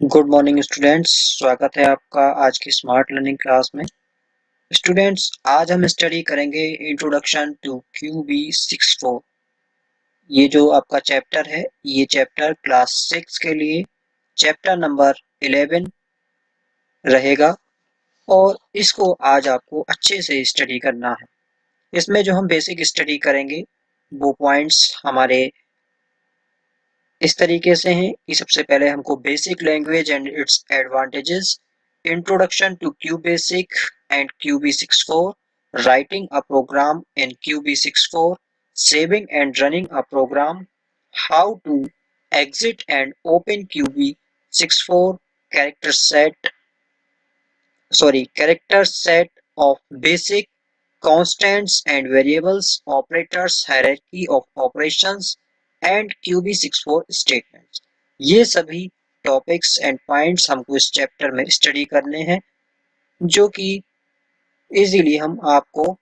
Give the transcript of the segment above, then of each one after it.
Good morning students. स्वागत है आपका आज की स्मार्ट लर्निंग क्लास में। स्टूडेंट्स, आज हम स्टडी करेंगे इंट्रोडक्शन टू QB64। ये जो आपका चैप्टर है, ये चैप्टर क्लास 6 के लिए चैप्टर नंबर 11 रहेगा और इसको आज आपको अच्छे से स्टडी करना है। इसमें जो हम बेसिक स्टडी करेंगे वो पॉइंट्स हमारे इस तरीके से हैं कि सबसे पहले हमको basic language and its advantages, introduction to QBasic and QB64, writing a program in QB64, saving and running a program, how to exit and open QB64, character set of basic constants and variables, operators, hierarchy of operations and QB64 statements। ये सभी topics and points हमको इस chapter में study करने हैं, जो कि easily हम आपको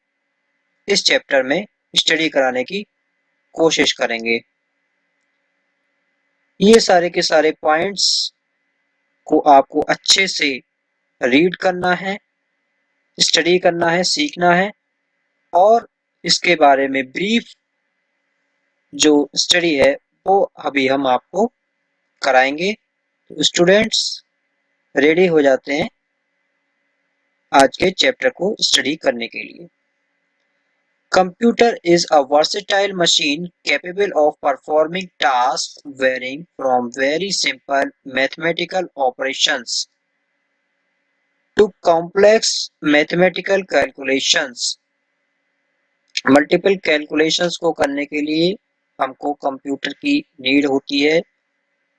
इस चैप्टर में स्टडी कराने की कोशिश करेंगे। ये सारे के सारे पॉइंट्स को आपको अच्छे से रीड करना है, स्टडी करना है, सीखना है और इसके बारे में ब्रीफ जो स्टडी है वो अभी हम आपको कराएंगे। तो स्टूडेंट्स रेडी हो जाते हैं आज के चैप्टर को स्टडी करने के लिए। Computer is a versatile machine capable of performing task varying from very simple mathematical operations to complex mathematical calculations. Multiple calculations को करने के लिए हमको कंप्यूटर की नीड होती है,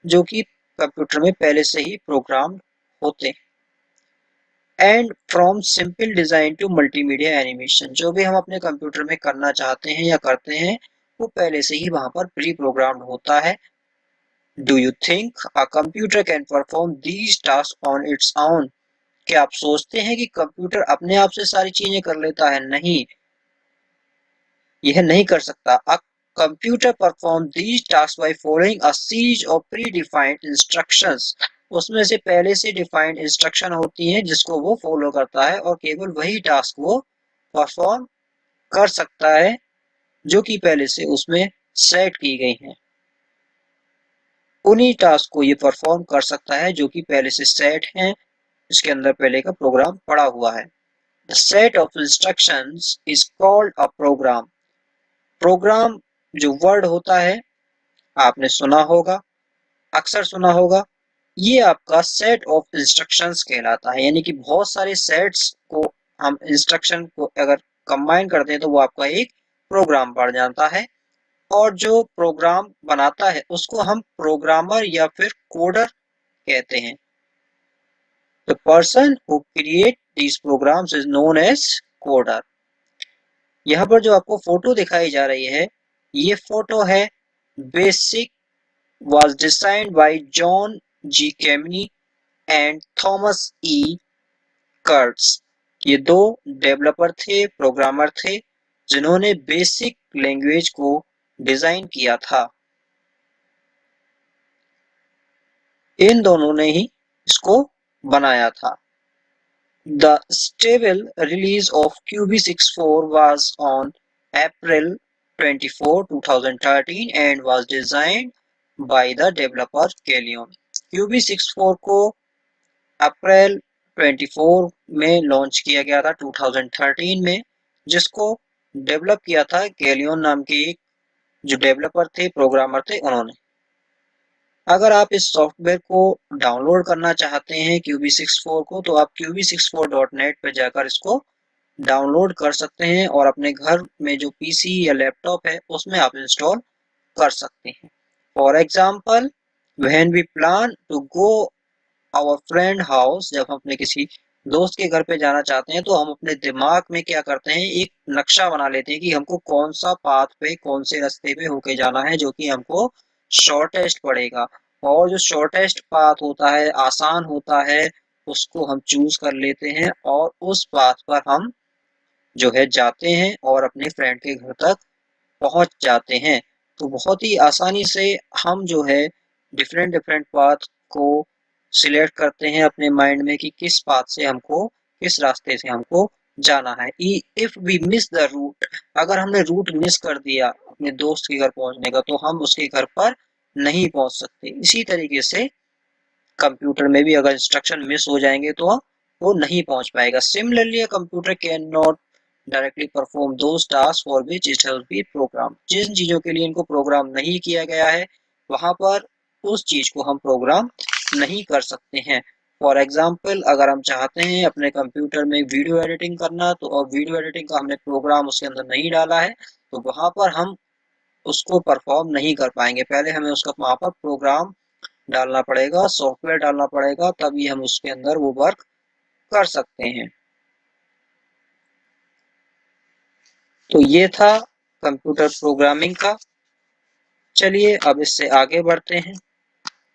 जो कि कंप्यूटर में पहले से ही प्रोग्राम होते हैं। And from simple design to multimedia animation, जो भी हम अपने कंप्यूटर में करना चाहते हैं या करते हैं वो पहले से ही वहां पर प्री प्रोग्राम्ड होता है। Do you think a computer can perform these task on its own? क्या आप सोचते हैं कि कंप्यूटर अपने आप से सारी चीजें कर लेता है? नहीं, यह नहीं कर सकता। A computer perform these task by following a series of pre defined instructions. उसमें से पहले से डिफाइंड इंस्ट्रक्शन होती हैं जिसको वो फॉलो करता है और केवल वही टास्क वो परफॉर्म कर सकता है जो कि पहले से उसमें सेट की गई हैं। उन्हीं टास्क को ये परफॉर्म कर सकता है जो कि पहले से सेट हैं, इसके अंदर पहले का प्रोग्राम पड़ा हुआ है। The set of instructions is called a program. Program जो वर्ड होता है, आपने सुना होगा, अक्सर सुना होगा, ये आपका सेट ऑफ इंस्ट्रक्शंस कहलाता है। यानी कि बहुत सारे सेट्स को हम इंस्ट्रक्शन को अगर कंबाइन करते हैं तो वो आपका एक प्रोग्राम बन जाता है। और जो प्रोग्राम बनाता है उसको हम प्रोग्रामर या फिर कोडर कहते हैं। The person who create these programs is known as coder. यहाँ पर जो आपको फोटो दिखाई जा रही है, ये फोटो है basic was designed by John G. Kemeny and Thomas E. Kurtz। ये दो डेवलपर थे, प्रोग्रामर थे, जिन्होंने बेसिक लैंग्वेज को डिजाइन किया था। इन दोनों ने ही इसको बनाया था। The stable release of QB64 was on April 24, 2013 and was designed by the developer Kelion। QB64 को अप्रैल 24 में लॉन्च किया गया था 2013 में, जिसको डेवलप किया था गैलियन नाम के एक जो डेवलपर थे, प्रोग्रामर थे, उन्होंने। अगर आप इस सॉफ्टवेयर को डाउनलोड करना चाहते हैं QB64 को, तो आप qb64.net पे जाकर इसको डाउनलोड कर सकते हैं और अपने घर में जो पीसी या लैपटॉप है उसमें आप इंस्टॉल कर सकते हैं। For example, when we plan to go our friend house, जब हम अपने किसी दोस्त के घर पे जाना चाहते हैं तो हम अपने दिमाग में क्या करते हैं, एक नक्शा बना लेते हैं कि हमको कौन सा पाथ पे, कौन से रास्ते पे होके जाना है जो कि हमको शॉर्टेस्ट पड़ेगा। और जो शॉर्टेस्ट पाथ होता है, आसान होता है, उसको हम चूज कर लेते हैं और उस पाथ पर हम जो है जाते हैं और अपने फ्रेंड के घर तक पहुंच जाते हैं। तो बहुत ही आसानी से हम जो है डिफरेंट डिफरेंट पाथ को सिलेक्ट करते हैं अपने माइंड में कि किस पाथ से हमको, किस रास्ते से हमको जाना है। If we miss the route, अगर हमने रूट मिस कर दिया अपने दोस्त के घर पहुंचने का, तो हम उसके घर पर नहीं पहुंच सकते। इसी तरीके से कंप्यूटर में भी अगर इंस्ट्रक्शन मिस हो जाएंगे तो वो नहीं पहुंच पाएगा। Similarly a computer can not directly perform those task for which it has been program, जिन चीजों के लिए इनको प्रोग्राम नहीं किया गया है वहां पर उस चीज को हम प्रोग्राम नहीं कर सकते हैं। फॉर एग्जाम्पल, अगर हम चाहते हैं अपने कंप्यूटर में वीडियो एडिटिंग करना, तो अब वीडियो एडिटिंग का हमने प्रोग्राम उसके अंदर नहीं डाला है, तो वहां पर हम उसको परफॉर्म नहीं कर पाएंगे। पहले हमें उसका वहां पर प्रोग्राम डालना पड़ेगा, सॉफ्टवेयर डालना पड़ेगा, तभी हम उसके अंदर वो वर्क कर सकते हैं। तो ये था कंप्यूटर प्रोग्रामिंग का। चलिए अब इससे आगे बढ़ते हैं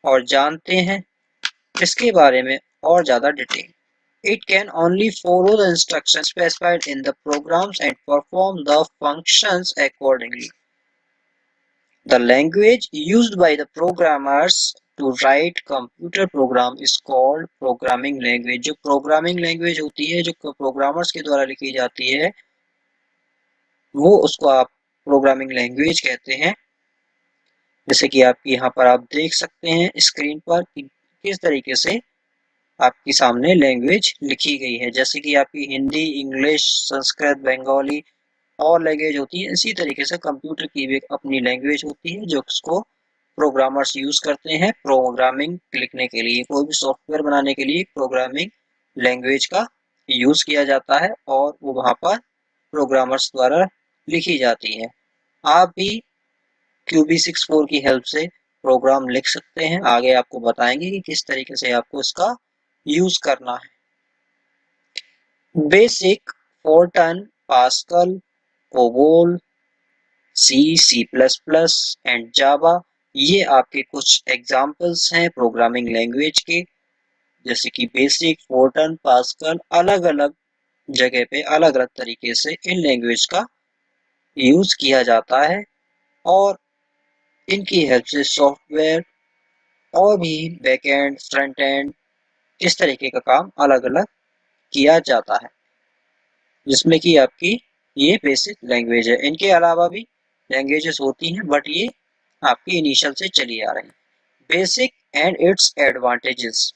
और जानते हैं इसके बारे में और ज्यादा detail. It can only follow the instructions specified in the programs and perform the functions accordingly. The language used by the programmers to write computer program is called programming language. जो programming language होती है, जो programmers के द्वारा लिखी जाती है, वो उसको आप प्रोग्रामिंग लैंग्वेज कहते हैं। जैसे कि आप यहाँ पर आप देख सकते हैं स्क्रीन पर कि किस तरीके से आपके सामने लैंग्वेज लिखी गई है। जैसे कि आपकी हिंदी, इंग्लिश, संस्कृत, बंगाली और लैंग्वेज होती है, इसी तरीके से कंप्यूटर की भी अपनी लैंग्वेज होती है जो उसको प्रोग्रामर्स यूज करते हैं प्रोग्रामिंग लिखने के लिए। कोई भी सॉफ्टवेयर बनाने के लिए प्रोग्रामिंग लैंग्वेज का यूज किया जाता है और वो वहां पर प्रोग्रामर्स द्वारा लिखी जाती है। आप भी QB64 की हेल्प से प्रोग्राम लिख सकते हैं। आगे आपको बताएंगे कि किस तरीके से आपको इसका यूज करना है। BASIC, Fortran, Pascal, COBOL, C++ and Java, ये आपके कुछ एग्जाम्पल्स हैं प्रोग्रामिंग लैंग्वेज के। जैसे कि बेसिक, फोर्टन, पास्कल, अलग अलग जगह पे अलग अलग तरीके से इन लैंग्वेज का यूज किया जाता है और इनकी हेल्प से सॉफ्टवेयर और भी बैकएंड, फ्रंट एंड, इस तरीके का काम अलग अलग किया जाता है, जिसमें कि आपकी ये बेसिक लैंग्वेज है। इनके अलावा भी लैंग्वेजेस होती हैं बट ये आपकी इनिशियल से चली आ रही है। Basic and its advantages.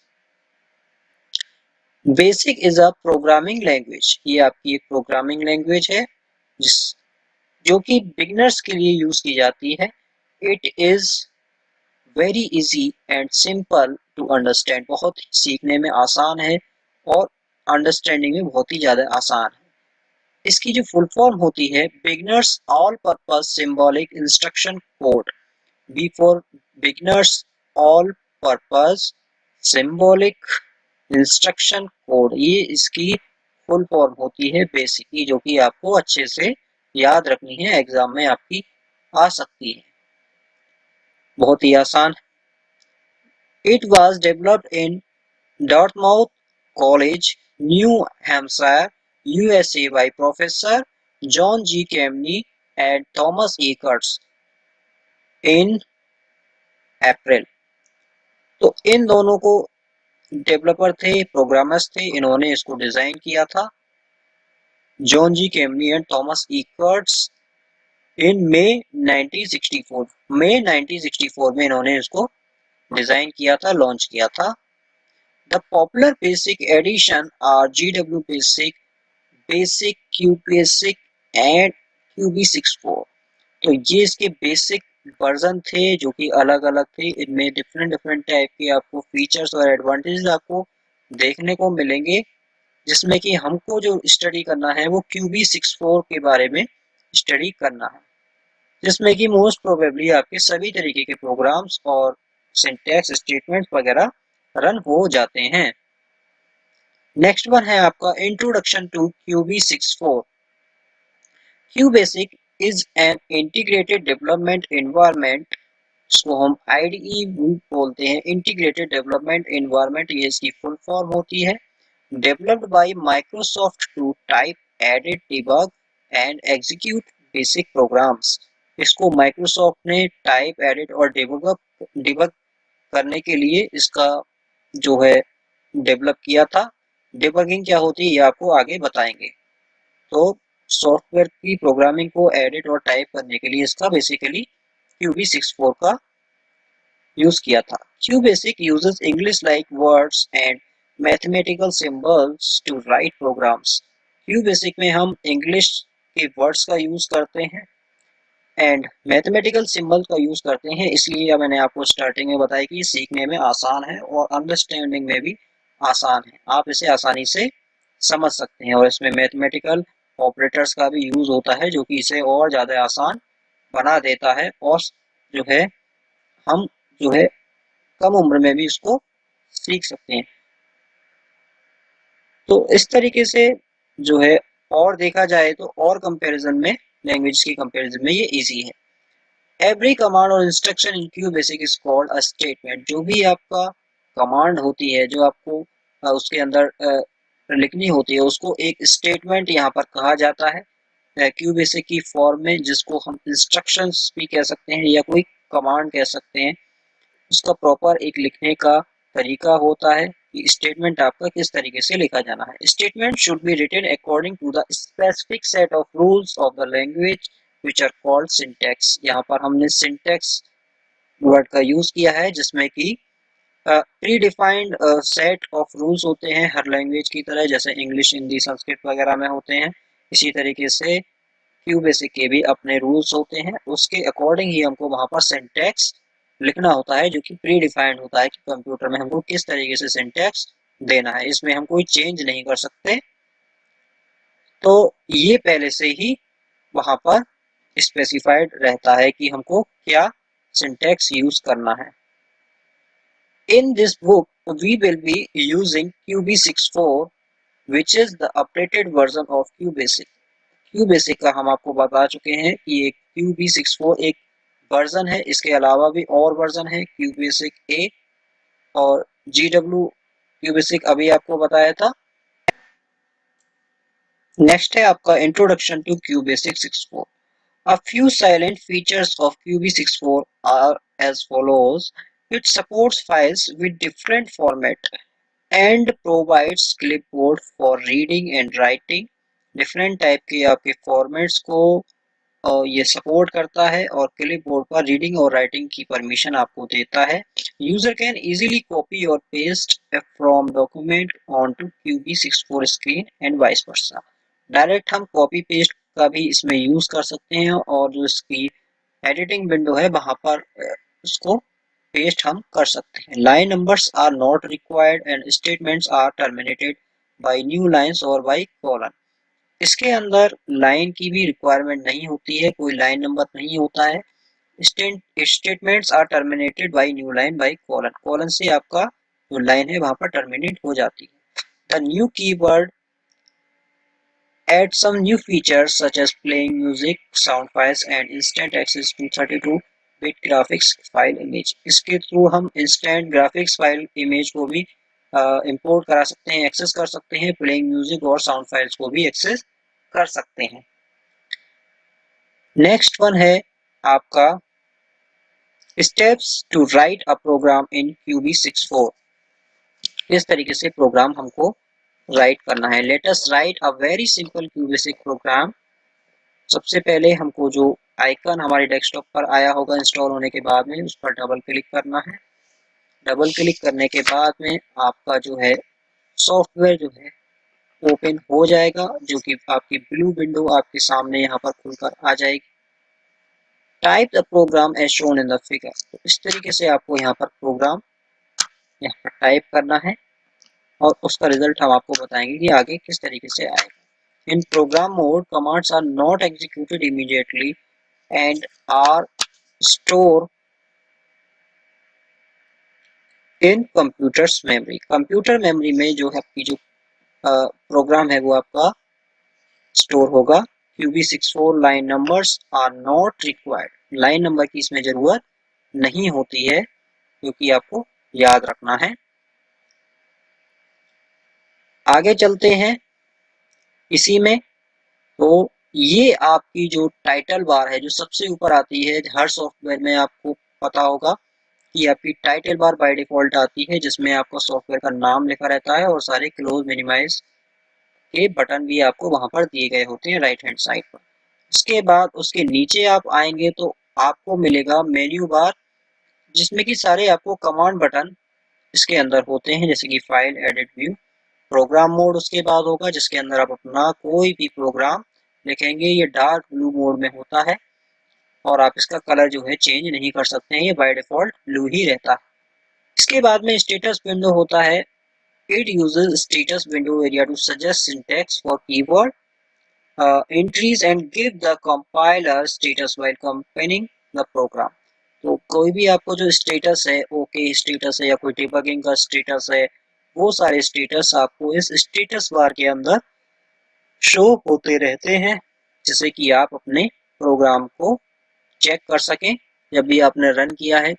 Basic is a programming language, ये आपकी एक प्रोग्रामिंग लैंग्वेज है जिस जो कि बिगिनर्स के लिए यूज की जाती है। It is very easy and simple to understand, बहुत सीखने में आसान है और अंडरस्टैंडिंग में बहुत ही ज्यादा आसान है। इसकी जो फुल फॉर्म होती है beginners all purpose symbolic instruction code, B for beginners all purpose symbolic instruction code, ये इसकी फुल फॉर्म होती है बेसिक की, जो कि आपको अच्छे से याद रखनी है, एग्जाम में आपकी आ सकती है, बहुत ही आसान। It was developed in Dartmouth College, New Hampshire, USA by Professor John G. Kemeny and Thomas E. Kurtz in April। तो इन दोनों को डेवलपर थे, प्रोग्रामर्स थे, इन्होंने इसको डिजाइन किया था, जॉन जी केमनी एंड थॉमस ई कर्ट्स, इन मई 1964। मई 1964 में इन्होंने इसको डिजाइन किया था, लॉन्च किया था। The popular BASIC edition are GW BASIC, BASIC, QBasic and QB64। तो ये इसके बेसिक वर्जन थे जो कि अलग अलग थे। इनमें डिफरेंट डिफरेंट टाइप के आपको फीचर्स और एडवांटेजेस आपको देखने को मिलेंगे, जिसमें कि हमको जो स्टडी करना है वो QB64 के बारे में स्टडी करना है, जिसमें कि मोस्ट प्रोबेबली आपके सभी तरीके के प्रोग्राम्स और सिंटैक्स स्टेटमेंट्स वगैरह रन हो जाते हैं। नेक्स्ट वन है आपका introduction to QB64। QBasic is an integrated development environment, इसको हम IDE भी बोलते हैं, इंटीग्रेटेड डेवलपमेंट एनवायरनमेंट, ये इसकी फुल फॉर्म होती है। Developed by Microsoft to type, edit, debug and execute BASIC programs. इसको माइक्रोसॉफ्ट ने टाइप, एडिट और डिबग करने के लिए इसका जो है डेवलप किया था। डिबगिंग क्या होती है ये आपको आगे बताएंगे। तो सॉफ्टवेयर की प्रोग्रामिंग को एडिट और टाइप करने के लिए इसका बेसिकली QB64 का यूज किया था। QBasic uses English like words and mathematical symbols to write programs। QBasic में हम इंग्लिश के वर्ड्स का यूज करते हैं एंड मैथमेटिकल सिंबल का यूज करते हैं, इसलिए मैंने आपको स्टार्टिंग में बताया कि सीखने में आसान है और अंडरस्टैंडिंग में भी आसान है, आप इसे आसानी से समझ सकते हैं। और इसमें मैथमेटिकल ऑपरेटर्स का भी यूज होता है जो कि इसे और ज़्यादा आसान बना देता है, और जो है हम जो है कम उम्र में भी इसको सीख सकते हैं। तो इस तरीके से जो है, और देखा जाए तो और कंपैरिजन में, लैंग्वेज की कंपैरिजन में ये इजी है। एवरी कमांड और instruction in Q basic is called a statement. जो भी आपका कमांड होती है, जो आपको उसके अंदर लिखनी होती है, उसको एक स्टेटमेंट यहाँ पर कहा जाता है क्यू बेसिक की फॉर्म में, जिसको हम इंस्ट्रक्शंस भी कह सकते हैं या कोई कमांड कह सकते हैं। उसका प्रॉपर एक लिखने का तरीका होता है कि स्टेटमेंट आपका किस तरीके से लिखा जाना है। Statement should be written according to the specific set of rules of the language which are called syntax. यहाँ पर हमने सिंटैक्स वर्ड का यूज किया है, जिसमें कि pre defined set of rules होते हैं हर लैंग्वेज की तरह, जैसे इंग्लिश, हिंदी, संस्कृत वगैरह में होते हैं। इसी तरीके से क्यू बेसिक के भी अपने रूल्स होते हैं, उसके अकॉर्डिंग ही हमको वहां पर सिंटैक्स लिखना होता है, जो कि प्री डिफाइंड होता है कि कंप्यूटर में हमको किस तरीके से सिंटैक्स देना है, इसमें हम कोई चेंज नहीं कर सकते। तो ये पहले से ही वहां पर स्पेसिफाइड रहता है कि हमको क्या सिंटैक्स यूज करना है। In this book, we will be using QB64, which is the updated version of QBasic। QBasic का हम आपको बता चुके हैं कि एक QB64 एक वर्जन है, इसके अलावा भी और वर्जन है QBasic A और GW QBasic अभी आपको बताया था। नेक्स्ट है आपका introduction to QBasic 64। A few silent features of QB64 are as follows: it supports files with different format and provides clipboard for reading and writing। Different type के आपके formats को ये सपोर्ट करता है और क्लिपबोर्ड पर रीडिंग और writing की परमिशन आपको देता है। यूजर कैन इजीली कॉपी और paste from document on to QB64 screen and vice versa. Direct हम कॉपी पेस्ट का भी इसमें यूज कर सकते हैं, और जो इसकी एडिटिंग विंडो है वहां पर उसको पेस्ट हम कर सकते हैं। Line numbers are not required and statements are terminated by new lines और बाय कॉलन। इसके अंदर लाइन की भी रिक्वायरमेंट नहीं होती है, कोई लाइन नंबर नहीं होता है। Statements are terminated by new line by colon. Colon से आपका जो लाइन है वहां पर टर्मिनेट हो जाती है। The new keyword add some new features such as playing music, sound files and instant access to 32-bit graphics file image। इसके थ्रू हम instant graphics file image को भी इंपोर्ट करा सकते हैं, एक्सेस कर सकते हैं, प्लेइंग म्यूजिक और साउंड फाइल्स को भी एक्सेस कर सकते हैं। नेक्स्ट वन है आपका steps to write a program in QB64। इस तरीके से प्रोग्राम हमको राइट करना है। Let us write a very simple QBasic program. सबसे पहले हमको जो आइकन हमारे डेस्कटॉप पर आया होगा इंस्टॉल होने के बाद में, उस पर डबल क्लिक करना है। डबल क्लिक करने के बाद में आपका जो है सॉफ्टवेयर जो है ओपन हो जाएगा, जो कि आपकी ब्लू विंडो आपके सामने यहाँ पर खुलकर आ जाएगी। Type the program as shown in the figure. तो इस तरीके से आपको यहाँ पर प्रोग्राम यहाँ पर टाइप करना है, और उसका रिजल्ट हम आपको बताएंगे कि आगे किस तरीके से आएगा। In program mode, commands are not executed immediately and are stored in computers memory। Computer memory में जो है आपकी जो प्रोग्राम है वो आपका स्टोर होगा। QB64 line numbers are not required. Line number की इसमें जरूरत नहीं होती है, क्योंकि आपको याद रखना है। आगे चलते हैं इसी में। तो ये आपकी जो टाइटल बार है जो सबसे ऊपर आती है, हर सॉफ्टवेयर में आपको पता होगा की आपकी टाइटल बार बाय डिफॉल्ट आती है, जिसमें आपका सॉफ्टवेयर का नाम लिखा रहता है और सारे क्लोज मिनिमाइज के बटन भी आपको वहां पर दिए गए होते हैं राइट हैंड साइड पर। उसके बाद उसके नीचे आप आएंगे तो आपको मिलेगा मेन्यू बार, जिसमें कि सारे आपको कमांड बटन इसके अंदर होते हैं, जैसे कि file, edit, view. Program mode उसके बाद होगा, जिसके अंदर आप अपना कोई भी प्रोग्राम लिखेंगे। ये डार्क ब्लू मोड में होता है और आप इसका कलर जो है चेंज नहीं कर सकते हैं, ये बाय डिफॉल्ट ब्लू ही रहता है। इसके बाद में स्टेटस विंडो होता है। It uses status window area to suggest syntax for keyword entries and give the compiler status while compiling the program। तो कोई भी आपको जो स्टेटस है, ओके स्टेटस है या कोई डिबगिंग का स्टेटस है, वो सारे स्टेटस आपको इस स्टेटस बार के अंदर शो होते रहते हैं, जिससे कि आप अपने प्रोग्राम को चेक कर सकें जब भी आपने रन किया है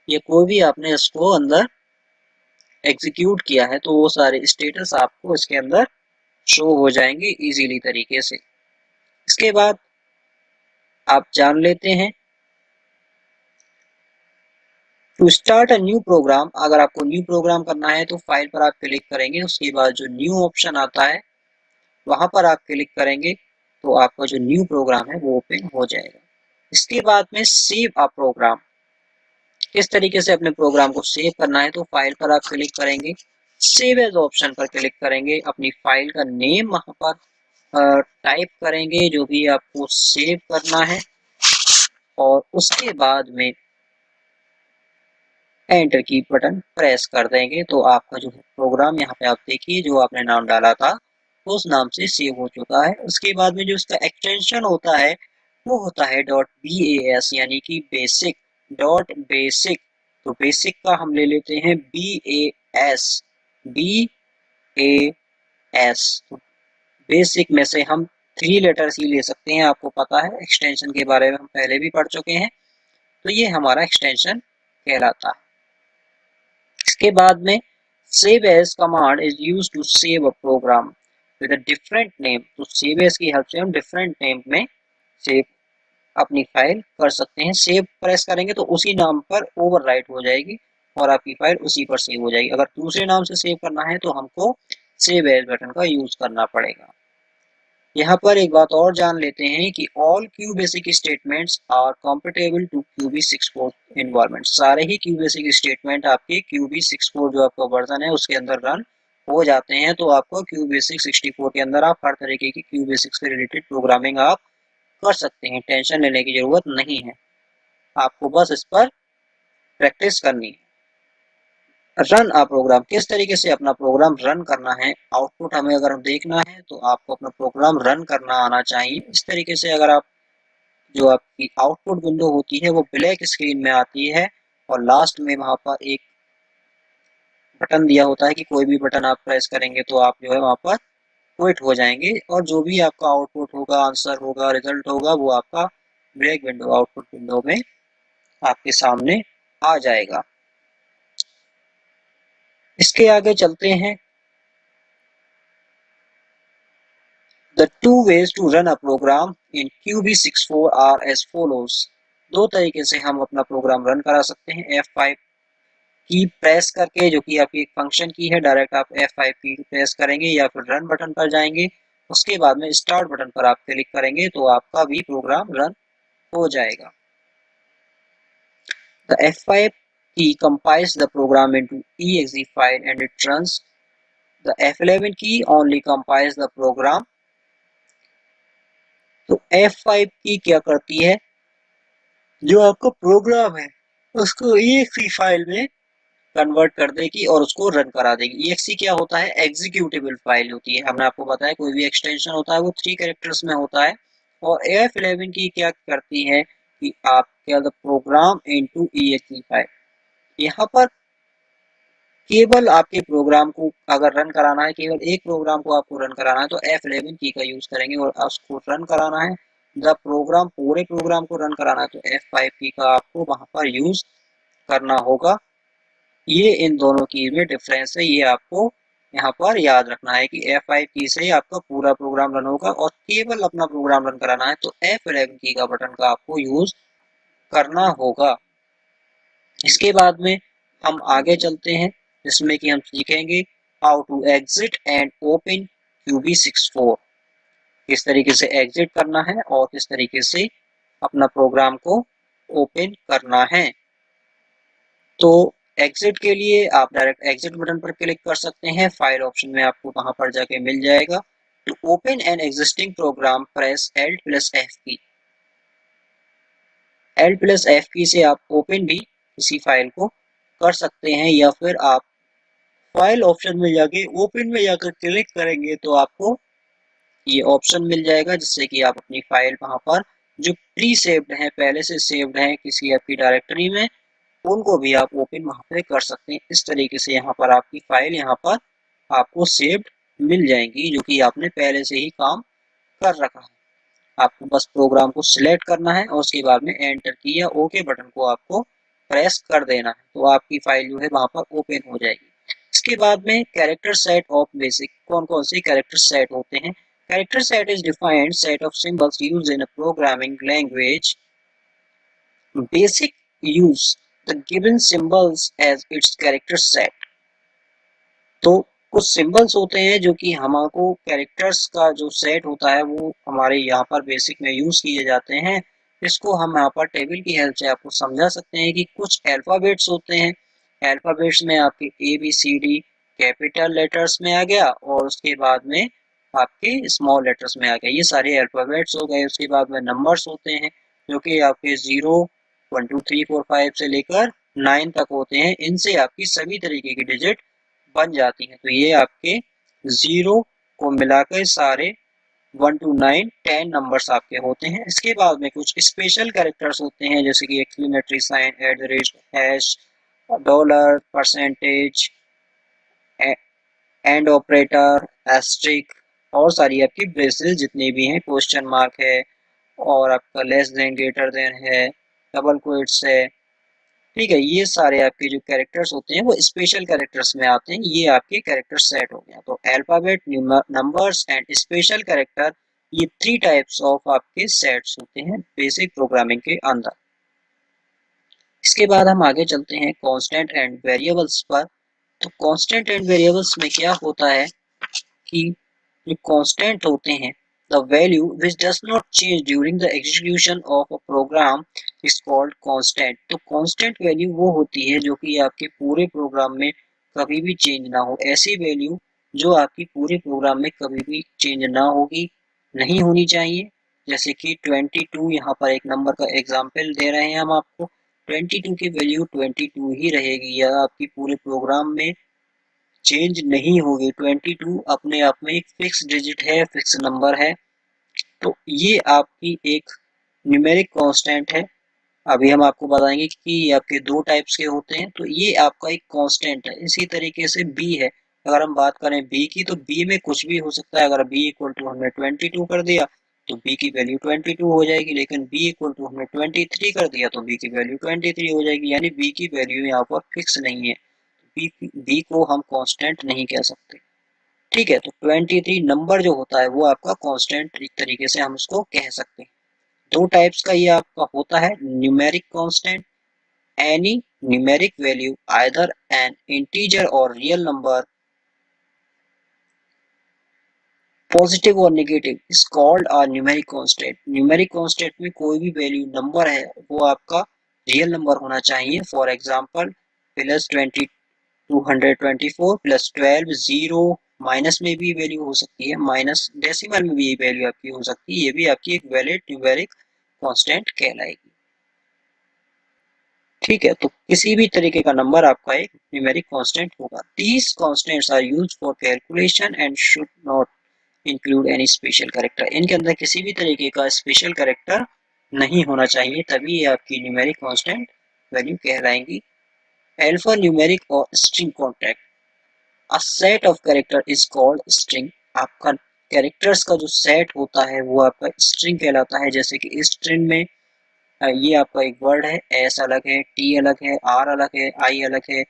या कोई भी आपने इसको अंदर एग्जीक्यूट किया है, तो वो सारे स्टेटस आपको इसके अंदर शो हो जाएंगे इजीली तरीके से। इसके बाद आप जान लेते हैं to start a new program. अगर आपको न्यू प्रोग्राम करना है तो फाइल पर आप क्लिक करेंगे, उसके बाद जो न्यू ऑप्शन आता है वहां पर आप क्लिक करेंगे तो आपका जो न्यू प्रोग्राम है वो ओपन हो जाएगा। इसके बाद में सेव अ प्रोग्राम, किस तरीके से अपने प्रोग्राम को सेव करना है, तो फाइल पर आप क्लिक करेंगे, सेव एज ऑप्शन पर क्लिक करेंगे, अपनी फाइल का नेम वहां पर टाइप करेंगे जो भी आपको सेव करना है और उसके बाद में एंटर की बटन प्रेस कर देंगे तो आपका जो प्रोग्राम यहाँ पे आप देखिए जो आपने नाम डाला था उस नाम से सेव हो चुका है। उसके बाद में जो इसका एक्सटेंशन होता है वो होता है .bas, यानी कि बेसिक .basic। तो बेसिक का हम ले लेते हैं BAS। तो बेसिक में से हम 3 लेटर्स ही ले सकते हैं, आपको पता है एक्सटेंशन के बारे में हम पहले भी पढ़ चुके हैं। तो ये हमारा एक्सटेंशन कहलाता है। इसके बाद में save as command is use to save a program with a different name. तो सेव एज की हेल्प से हम डिफरेंट नेम में सेव अपनी फाइल कर सकते हैं। सेव प्रेस करेंगे तो उसी नाम पर ओवरराइट हो जाएगी और आपकी फाइल उसी पर सेव हो जाएगी। अगर दूसरे नाम से सेव करना है तो हमको सेव एज बटन का यूज करना पड़ेगा। यहाँ पर एक बात और जान लेते हैं कि all Q BASIC statements are compatible to QB64 environment. सारे ही क्यू बेसिक स्टेटमेंट आपके QB64 जो आपका वर्जन है उसके अंदर रन हो जाते हैं। तो आपको QBasic 64 के अंदर आप हर तरीके की QBasic से रिलेटेड प्रोग्रामिंग आप कर सकते हैं, टेंशन लेने की जरूरत नहीं है, आपको बस इस पर प्रैक्टिस करनी है। रन अ प्रोग्राम, किस तरीके से अपना प्रोग्राम रन करना है, आउटपुट हमें अगर देखना है तो आपको अपना प्रोग्राम रन करना आना चाहिए। इस तरीके से अगर आप जो आपकी आउटपुट विंडो होती है वो ब्लैक स्क्रीन में आती है और लास्ट में वहां पर एक बटन दिया होता है कि कोई भी बटन आप प्रेस करेंगे तो आप जो है वहां पर क्विट हो जाएंगे और जो भी आपका आउटपुट होगा, आंसर होगा, रिजल्ट होगा, वो आपका ब्लैक विंडो आउटपुट विंडो में आपके सामने आ जाएगा। इसके आगे चलते हैं। The two ways to run a program in QB64 are as follows। दो तरीके से हम अपना प्रोग्राम रन करा सकते हैं। F5 की प्रेस करके, जो कि आपकी एक फंक्शन की है, डायरेक्ट आप F5 की प्रेस करेंगे या फिर रन बटन पर जाएंगे, उसके बाद में स्टार्ट बटन पर आप क्लिक करेंगे तो आपका भी प्रोग्राम रन हो जाएगा। The F5 key compiles the program into exe file and it runs। The F11 key only compiles the program। तो F5 की क्या करती है, जो आपका प्रोग्राम है उसको exe फाइल में कन्वर्ट कर देगी और उसको रन करा देगी। exe क्या होता है, एग्जीक्यूटेबल फाइल होती है। हमने आपको बताया कोई भी एक्सटेंशन होता है वो 3 कैरेक्टर्स में होता है। और F11 की क्या करती है कि आपके प्रोग्राम इनटू exe फाइल, यहाँ पर केवल आपके प्रोग्राम को अगर रन कराना है, केवल एक प्रोग्राम को आपको रन कराना है तो F11 की का यूज करेंगे और उसको रन कराना है, जब प्रोग्राम पूरे प्रोग्राम को रन कराना है तो F5 की का आपको वहां पर यूज करना होगा। ये इन दोनों की में डिफरेंस है, ये आपको यहाँ पर याद रखना है कि F5 की से आपका पूरा प्रोग्राम रन होगा और केवल अपना प्रोग्राम रन कराना है तो F11 की का बटन का आपको यूज करना होगा। इसके बाद में हम आगे चलते हैं, जिसमें कि हम सीखेंगे how to exit and open QB64। किस तरीके से एग्जिट करना है और किस तरीके से अपना प्रोग्राम को ओपन करना है। तो एग्जिट के लिए आप डायरेक्ट एग्जिट बटन पर क्लिक कर सकते हैं, फाइल ऑप्शन में आपको वहां पर जाके मिल जाएगा। To open an existing program press Alt+F key. Alt+F की से आप ओपन भी किसी फाइल को कर सकते हैं, या फिर आप फाइल ऑप्शन में जाके ओपन में जाकर क्लिक करेंगे तो आपको ये ऑप्शन मिल जाएगा, जिससे कि आप अपनी फाइल वहां पर जो प्री सेव्ड है, पहले से सेव्ड है किसी आपकी डायरेक्टरी में, उनको भी आप ओपन वहां पे कर सकते हैं। इस तरीके से यहाँ पर आपकी फाइल यहाँ पर आपको सेव्ड मिल जाएंगी, जो कि आपने पहले से ही काम कर रखा है। आपको बस प्रोग्राम को सिलेक्ट करना है और उसके बाद में एंटर की या ओके बटन को आपको प्रेस कर देना है, तो आपकी फाइल जो है वहां पर ओपन हो जाएगी। इसके बाद में कैरेक्टर सेट ऑफ बेसिक, कौन कौन से कैरेक्टर सेट होते हैं। Character set is defined set of symbols used in a programming language. BASIC use the given symbols as its character set. तो कुछ सिंबल्स होते हैं जो कि हमको कैरेक्टर्स का जो सेट होता है वो हमारे यहाँ पर बेसिक में यूज किए जाते हैं। इसको हम यहाँ पर टेबल की हेल्प से आपको समझा सकते हैं कि कुछ अल्फाबेट्स होते हैं। अल्फाबेट्स में आपके ABCD कैपिटल लेटर्स में आ गया, और उसके बाद में आपके स्मॉल लेटर्स में आ गया, ये सारे अल्फाबेट्स हो गए। उसके बाद में नंबर्स होते हैं जो कि आपके 0 1 2 3 4 5 से लेकर 9 तक होते हैं। इनसे आपकी सभी तरीके की डिजिट बन जाती हैं। तो ये आपके 0 को मिलाकर सारे 1 to 9 10 नंबर्स आपके होते हैं। इसके बाद में कुछ स्पेशल कैरेक्टर्स होते हैं, जैसे कि exclamatory sign, @ hash, dollar, percentage, and operator, asterisk, और सारी आपकी ब्रेसेस जितने भी हैं, क्वेश्चन मार्क है, और आपका लेस देन ग्रेटर देन है, डबल क्वोट्स है। ठीक है, ये सारे आपके जो कैरेक्टर्स होते हैं वो स्पेशल कैरेक्टर्स में आते हैं। ये आपके कैरेक्टर सेट हो गया। तो alphabet, numbers and special character, ये 3 टाइप्स ऑफ आपके सेट्स होते हैं बेसिक प्रोग्रामिंग के अंदर। इसके बाद हम आगे चलते हैं कांस्टेंट एंड वेरिएबल्स पर। तो कांस्टेंट एंड वेरिएबल्स में क्या होता है कि जो कांस्टेंट होते हैं, the value which does not change during the execution of a program is called constant. तो कांस्टेंट वैल्यू वो होती है जो कि आपके पूरे प्रोग्राम में कभी भी चेंज ना हो। ऐसी वैल्यू जो आपकी पूरे प्रोग्राम में कभी भी चेंज ना होगी, नहीं होनी चाहिए। जैसे कि 22, यहाँ पर एक नंबर का एग्जाम्पल दे रहे हैं हम आपको। 22 की वैल्यू 22 ही रहेगी, या आपकी पूरे प्रोग्राम में चेंज नहीं होगी। 22 अपने आप में एक फिक्स डिजिट है, फिक्स नंबर है। तो ये आपकी एक न्यूमेरिक कांस्टेंट है। अभी हम आपको बताएंगे कि ये आपके 2 टाइप्स के होते हैं। तो ये आपका एक कांस्टेंट है। इसी तरीके से बी है। अगर हम बात करें बी की, तो बी में कुछ भी हो सकता है। अगर बी इक्वल टू हमने 22 कर दिया तो बी की वैल्यू 22 हो जाएगी, लेकिन बी इक्वल टू हमने 23 कर दिया तो बी की वैल्यू 23 हो जाएगी। यानी बी की वैल्यू यहाँ पर फिक्स नहीं है। बी को हम कांस्टेंट नहीं कह सकते। ठीक है, तो 23 नंबर जो होता है वो आपका कांस्टेंट एक तरीके से हम उसको कह सकते हैं। 2 टाइप्स का ये आपका होता है numeric constant. Any numeric value either an integer और रियल नंबर, पॉजिटिव और negative, is called a numeric constant. Numeric constant में कोई भी वैल्यू नंबर है वो आपका रियल नंबर होना चाहिए। फॉर एग्जांपल +20 224 +12 0, माइनस में भी वैल्यू हो सकती है, माइनस डेसिमल में भी वैल्यू आपकी हो सकती है। ये भी आपकी एक वैलिड न्यूमेरिक कांस्टेंट कहलाएगी। ठीक है, तो किसी भी तरीके का नंबर आपका एक न्यूमेरिक कांस्टेंट होगा। These constants are used for calculation and should not include any special character. इनके अंदर किसी भी तरीके का स्पेशल कैरेक्टर नहीं होना चाहिए, तभी ये आपकी न्यूमेरिक कांस्टेंट वैल्यू कहलाएंगी। अल्फा न्यूमेरिक और string contact, a set of character is called string. आपका कैरेक्टर्स का जो सेट होता है वो आपका स्ट्रिंग कहलाता है। जैसे कि इस स्ट्रिंग में ये आपका एक वर्ड है, एस अलग है, टी अलग है, आर अलग है, आई अलग है,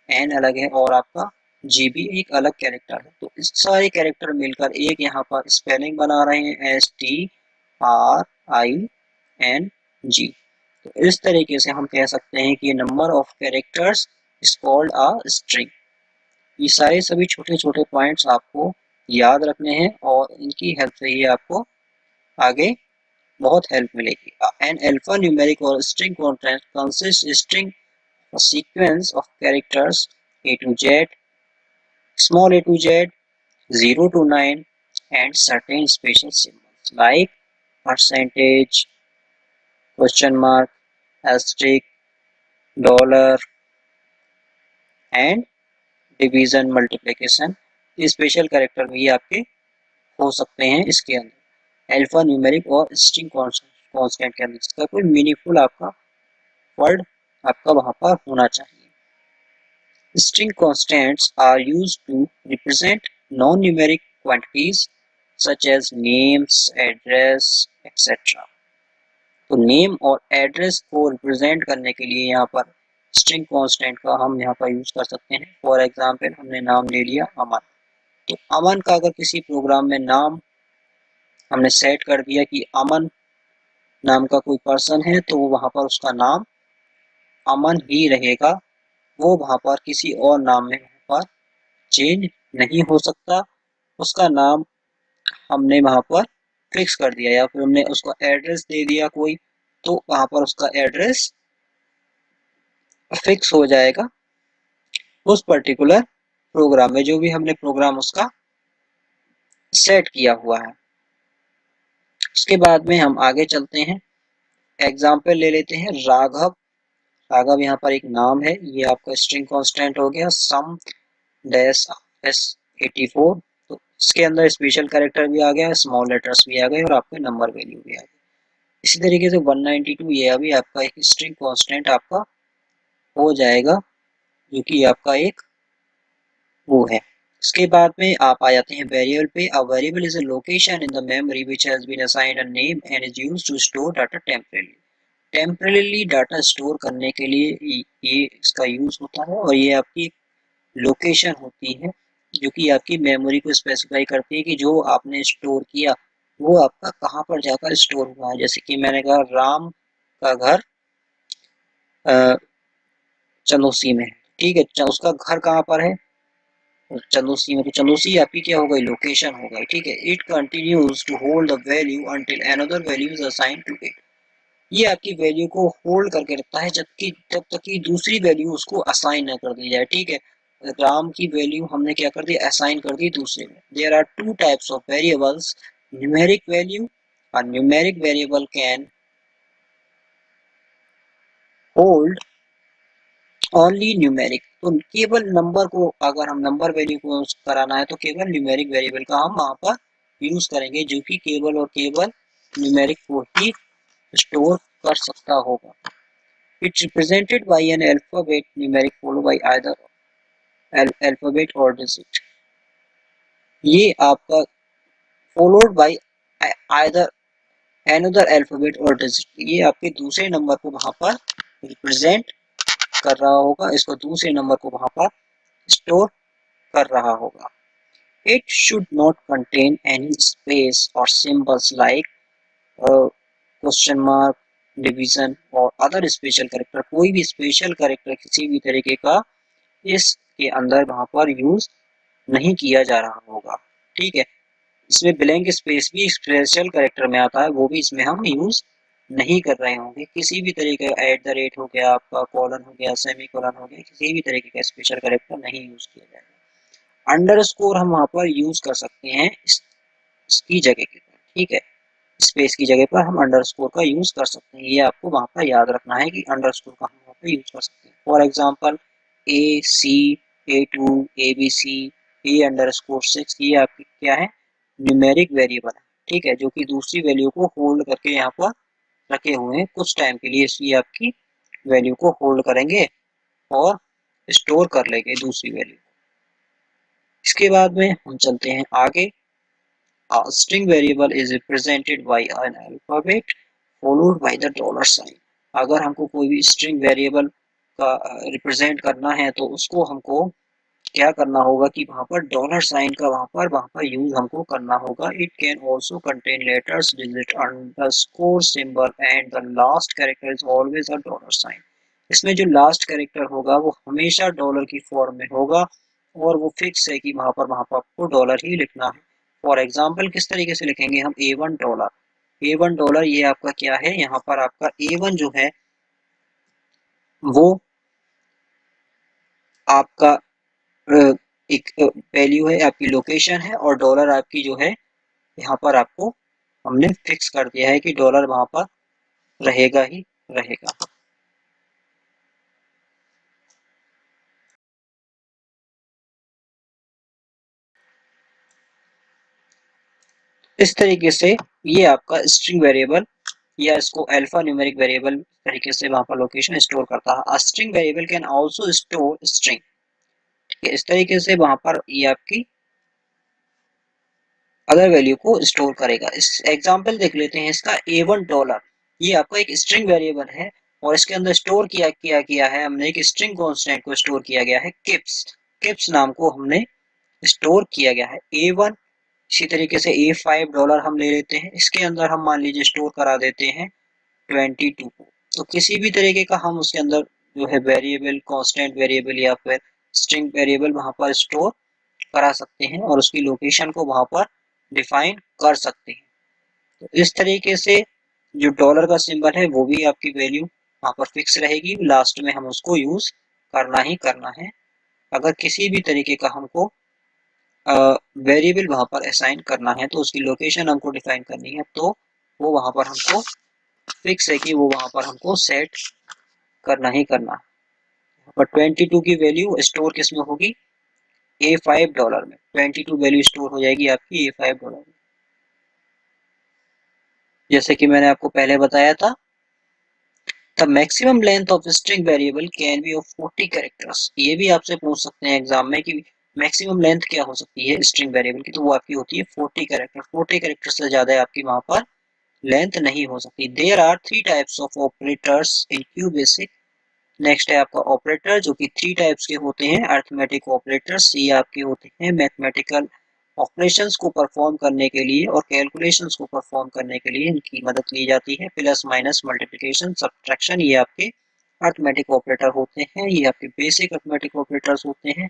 एन अलग है, और आपका जी भी एक अलग कैरेक्टर है। तो इस सारे कैरेक्टर मिलकर एक यहाँ पर स्पेलिंग बना रहे हैं, STRING। तो इस तरीके से हम कह सकते हैं कि number of characters is called a string. ये सारे सभी छोटे छोटे पॉइंट्स आपको याद रखने हैं और इनकी हेल्प से ही आपको आगे बहुत हेल्प मिलेगी। एन अल्फा न्यूमेरिक और string consist string a sequence of characters A to Z, small a to Z, 0 to 9, and certain special symbols like percentage, question mark, asterisk, dollar, and division multiplication. ये special character भी आपके हो सकते हैं इसके अंदर alpha numeric और string constant के अंदर। इसका कोई मीनिंगफुल आपका वर्ड आपका वहां पर होना चाहिए। String constants are used to represent non-numeric quantities such as names, address, etc. तो नेम और एड्रेस को रिप्रेजेंट करने के लिए यहाँ पर स्ट्रिंग कांस्टेंट का हम यहाँ पर यूज कर सकते हैं। फॉर एग्जांपल हमने नाम ले लिया अमन, तो अमन का अगर किसी प्रोग्राम में नाम हमने सेट कर दिया कि अमन नाम का कोई पर्सन है, तो वहां पर उसका नाम अमन ही रहेगा, वो वहां पर किसी और नाम में वहां पर चेंज नहीं हो सकता। उसका नाम हमने वहां पर फिक्स कर दिया या फिर हमने उसको एड्रेस दे दिया कोई, तो वहां पर उसका एड्रेस फिक्स हो जाएगा उस पर्टिकुलर प्रोग्राम में, जो भी हमने प्रोग्राम उसका सेट किया हुआ है। उसके बाद में हम आगे चलते हैं, एग्जाम्पल ले लेते हैं राघव। राघव यहाँ पर एक नाम है, ये आपका स्ट्रिंग कांस्टेंट हो गया सम डैश S84। तो इसके अंदर स्पेशल कैरेक्टर भी आ गया, स्मॉल लेटर्स भी आ गए और आपके नंबर वैल्यू भी आ गई। इसी तरीके से 192 ये अभी आपका एक स्ट्रिंग कांस्टेंट आपका हो जाएगा, जो कि आपका एक वो है। उसके बाद में आप आ जाते हैं वेरिएबल पे। A variable is a location in the memory which has been assigned a name and is used to store data temporary. Temporarily data store करने के लिए ये इसका यूज होता है, और ये आपकी लोकेशन होती है जो कि आपकी मेमोरी को स्पेसिफाई करती है कि जो आपने स्टोर किया वो आपका कहाँ पर जाकर स्टोर हुआ है। जैसे कि मैंने कहा राम का घर चंदोसी में है, ठीक है, उसका घर कहाँ पर है, चंदोसी में, तो चंदोसी आपकी क्या हो गई, लोकेशन हो गई, ठीक है। It continues to hold the value until another value is assigned to it. ये आपकी वैल्यू को होल्ड करके रखता है जब तक कि दूसरी वैल्यू उसको असाइन न कर दी जाए, ठीक है। राम की वैल्यू हमने क्या कर दी, असाइन कर दी दूसरे में। There are two types of variables, numeric value और numeric variable can hold only numeric. तो केवल नंबर को, अगर हम नंबर वैल्यू को कराना है तो केवल न्यूमेरिक वेरिएबल का हम वहां पर यूज करेंगे, जो कि केवल और केवल न्यूमेरिक को ही स्टोर कर सकता होगा। It's represented by an alphabet numeric followed by either alphabet or digit। ये आपका followed by either another alphabet or digit, ये आपके दूसरे नंबर को वहां पर रिप्रेजेंट कर रहा होगा, इसको दूसरे नंबर को वहां पर स्टोर कर रहा होगा। It should not contain any space or symbols like question mark, division और अदर स्पेशल कैरेक्टर। कोई भी स्पेशल कैरेक्टर किसी भी तरीके का इसके अंदर वहां पर यूज नहीं किया जा रहा होगा, ठीक है। इसमें ब्लैंक स्पेस भी स्पेशल कैरेक्टर में आता है, वो भी इसमें हम यूज नहीं कर रहे होंगे। किसी भी तरीके का एट द रेट हो गया, आपका कॉलन हो गया, सेमी कॉलन हो गया, किसी भी तरीके का स्पेशल कैरेक्टर नहीं यूज किया जाएगा। अंडरस्कोर हम वहां पर यूज कर सकते हैं इसकी जगह के ऊपर, ठीक है। स्पेस की जगह पर हम अंडरस्कोर का यूज कर सकते हैं, ये आपको वहां पर याद रखना है कि अंडरस्कोर का हम वहां पर यूज कर सकते हैं। For example AC, A2, ABC, A_6, ये आपकी क्या है, न्यूमेरिक वेरिएबल है, ठीक है, जो कि दूसरी वैल्यू को होल्ड करके यहाँ पर रखे हुए हैं कुछ टाइम के लिए, इसलिए आपकी वैल्यू को होल्ड करेंगे और स्टोर कर लेंगे दूसरी वैल्यू। इसके बाद में हम चलते हैं आगे। A string variable is represented by an alphabet followed by the dollar sign। अगर हमको कोई भी स्ट्रिंग वेरिएबल का रिप्रेजेंट करना है तो उसको हमको क्या करना होगा कि वहां पर डॉलर साइन का वहां पर यूज हमको करना होगा। It can also contain letters, digit, underscore, symbol and the last character is always a dollar sign. इसमें जो लास्ट कैरेक्टर होगा वो हमेशा डॉलर की फॉर्म में होगा और वो फिक्स है कि वहां पर आपको डॉलर ही लिखना है। फॉर एग्जाम्पल किस तरीके से लिखेंगे हम A1 डॉलर। A1 डॉलर ये आपका क्या है, यहाँ पर आपका A1 जो है वो आपका एक वैल्यू है, आपकी लोकेशन है, और डॉलर आपकी जो है यहाँ पर आपको हमने फिक्स कर दिया है कि डॉलर वहां पर रहेगा ही रहेगा। इस तरीके से ये आपका स्ट्रिंग वेरिएबल या इसको अल्फा न्यूमेरिक वेरिएबल तरीके से वहां पर लोकेशन स्टोर करता है। String variable can also store string. इस तरीके से वहां पर ये आपकी अदर वैल्यू को स्टोर करेगा। इस एग्जांपल देख लेते हैं इसका। A1 डॉलर ये आपका एक स्ट्रिंग वेरिएबल है और इसके अंदर स्टोर किया है हमने एक स्ट्रिंग कांस्टेंट को स्टोर किया गया है किप्स। किप्स नाम को हमने स्टोर किया गया है A1। इसी तरीके से A5 डॉलर हम ले लेते हैं, इसके अंदर हम मान लीजिए स्टोर करा देते हैं 22 को। तो किसी भी तरीके का हम उसके अंदर जो है वेरिएबल, कांस्टेंट वेरिएबल या फिर स्ट्रिंग वेरिएबल वहां पर स्टोर करा सकते हैं और उसकी लोकेशन को वहां पर डिफाइन कर सकते हैं। तो इस तरीके से जो डॉलर का सिंबल है वो भी आपकी वैल्यू वहां पर फिक्स रहेगी, लास्ट में हम उसको यूज करना ही करना है। अगर किसी भी तरीके का हमको वेरिएबल वहां पर असाइन करना है तो उसकी लोकेशन हमको डिफाइन करनी है, तो वो वहां पर हमको फिक्स है कि वो वहां पर हमको सेट करना ही करना है। पर 22 की वैल्यू स्टोर किस में होगी, A5 डॉलर में। 22 वैल्यू स्टोर हो जाएगी आपकी A5 डॉलर में। जैसे कि मैंने आपको पहले बताया था, the maximum length of string variable can be of 40 characters. ये भी आपसे पूछ सकते हैं एग्जाम में कि मैक्सिमम लेंथ क्या हो सकती है स्ट्रिंग वेरिएबल की, तो वो आपकी होती है 40 कैरेक्टर। 40 कैरेक्टर से ज्यादा आपकी वहां पर लेंथ नहीं हो सकती। There are three types of operators in Q BASIC. Next है आपका ऑपरेटर जो कि थ्री टाइप्स के होते हैं। अरिथमेटिक ऑपरेटर्स ये आपके होते हैं मैथमेटिकल ऑपरेशंस को परफॉर्म करने के लिए और कैलकुलेशंस को परफॉर्म करने के लिए इनकी मदद ली जाती है। प्लस, माइनस, मल्टीप्लिकेशन, सब्ट्रैक्शन ये आपके अरिथमेटिक ऑपरेटर होते हैं। ये आपके बेसिक अरिथमेटिक ऑपरेटर्स होते हैं।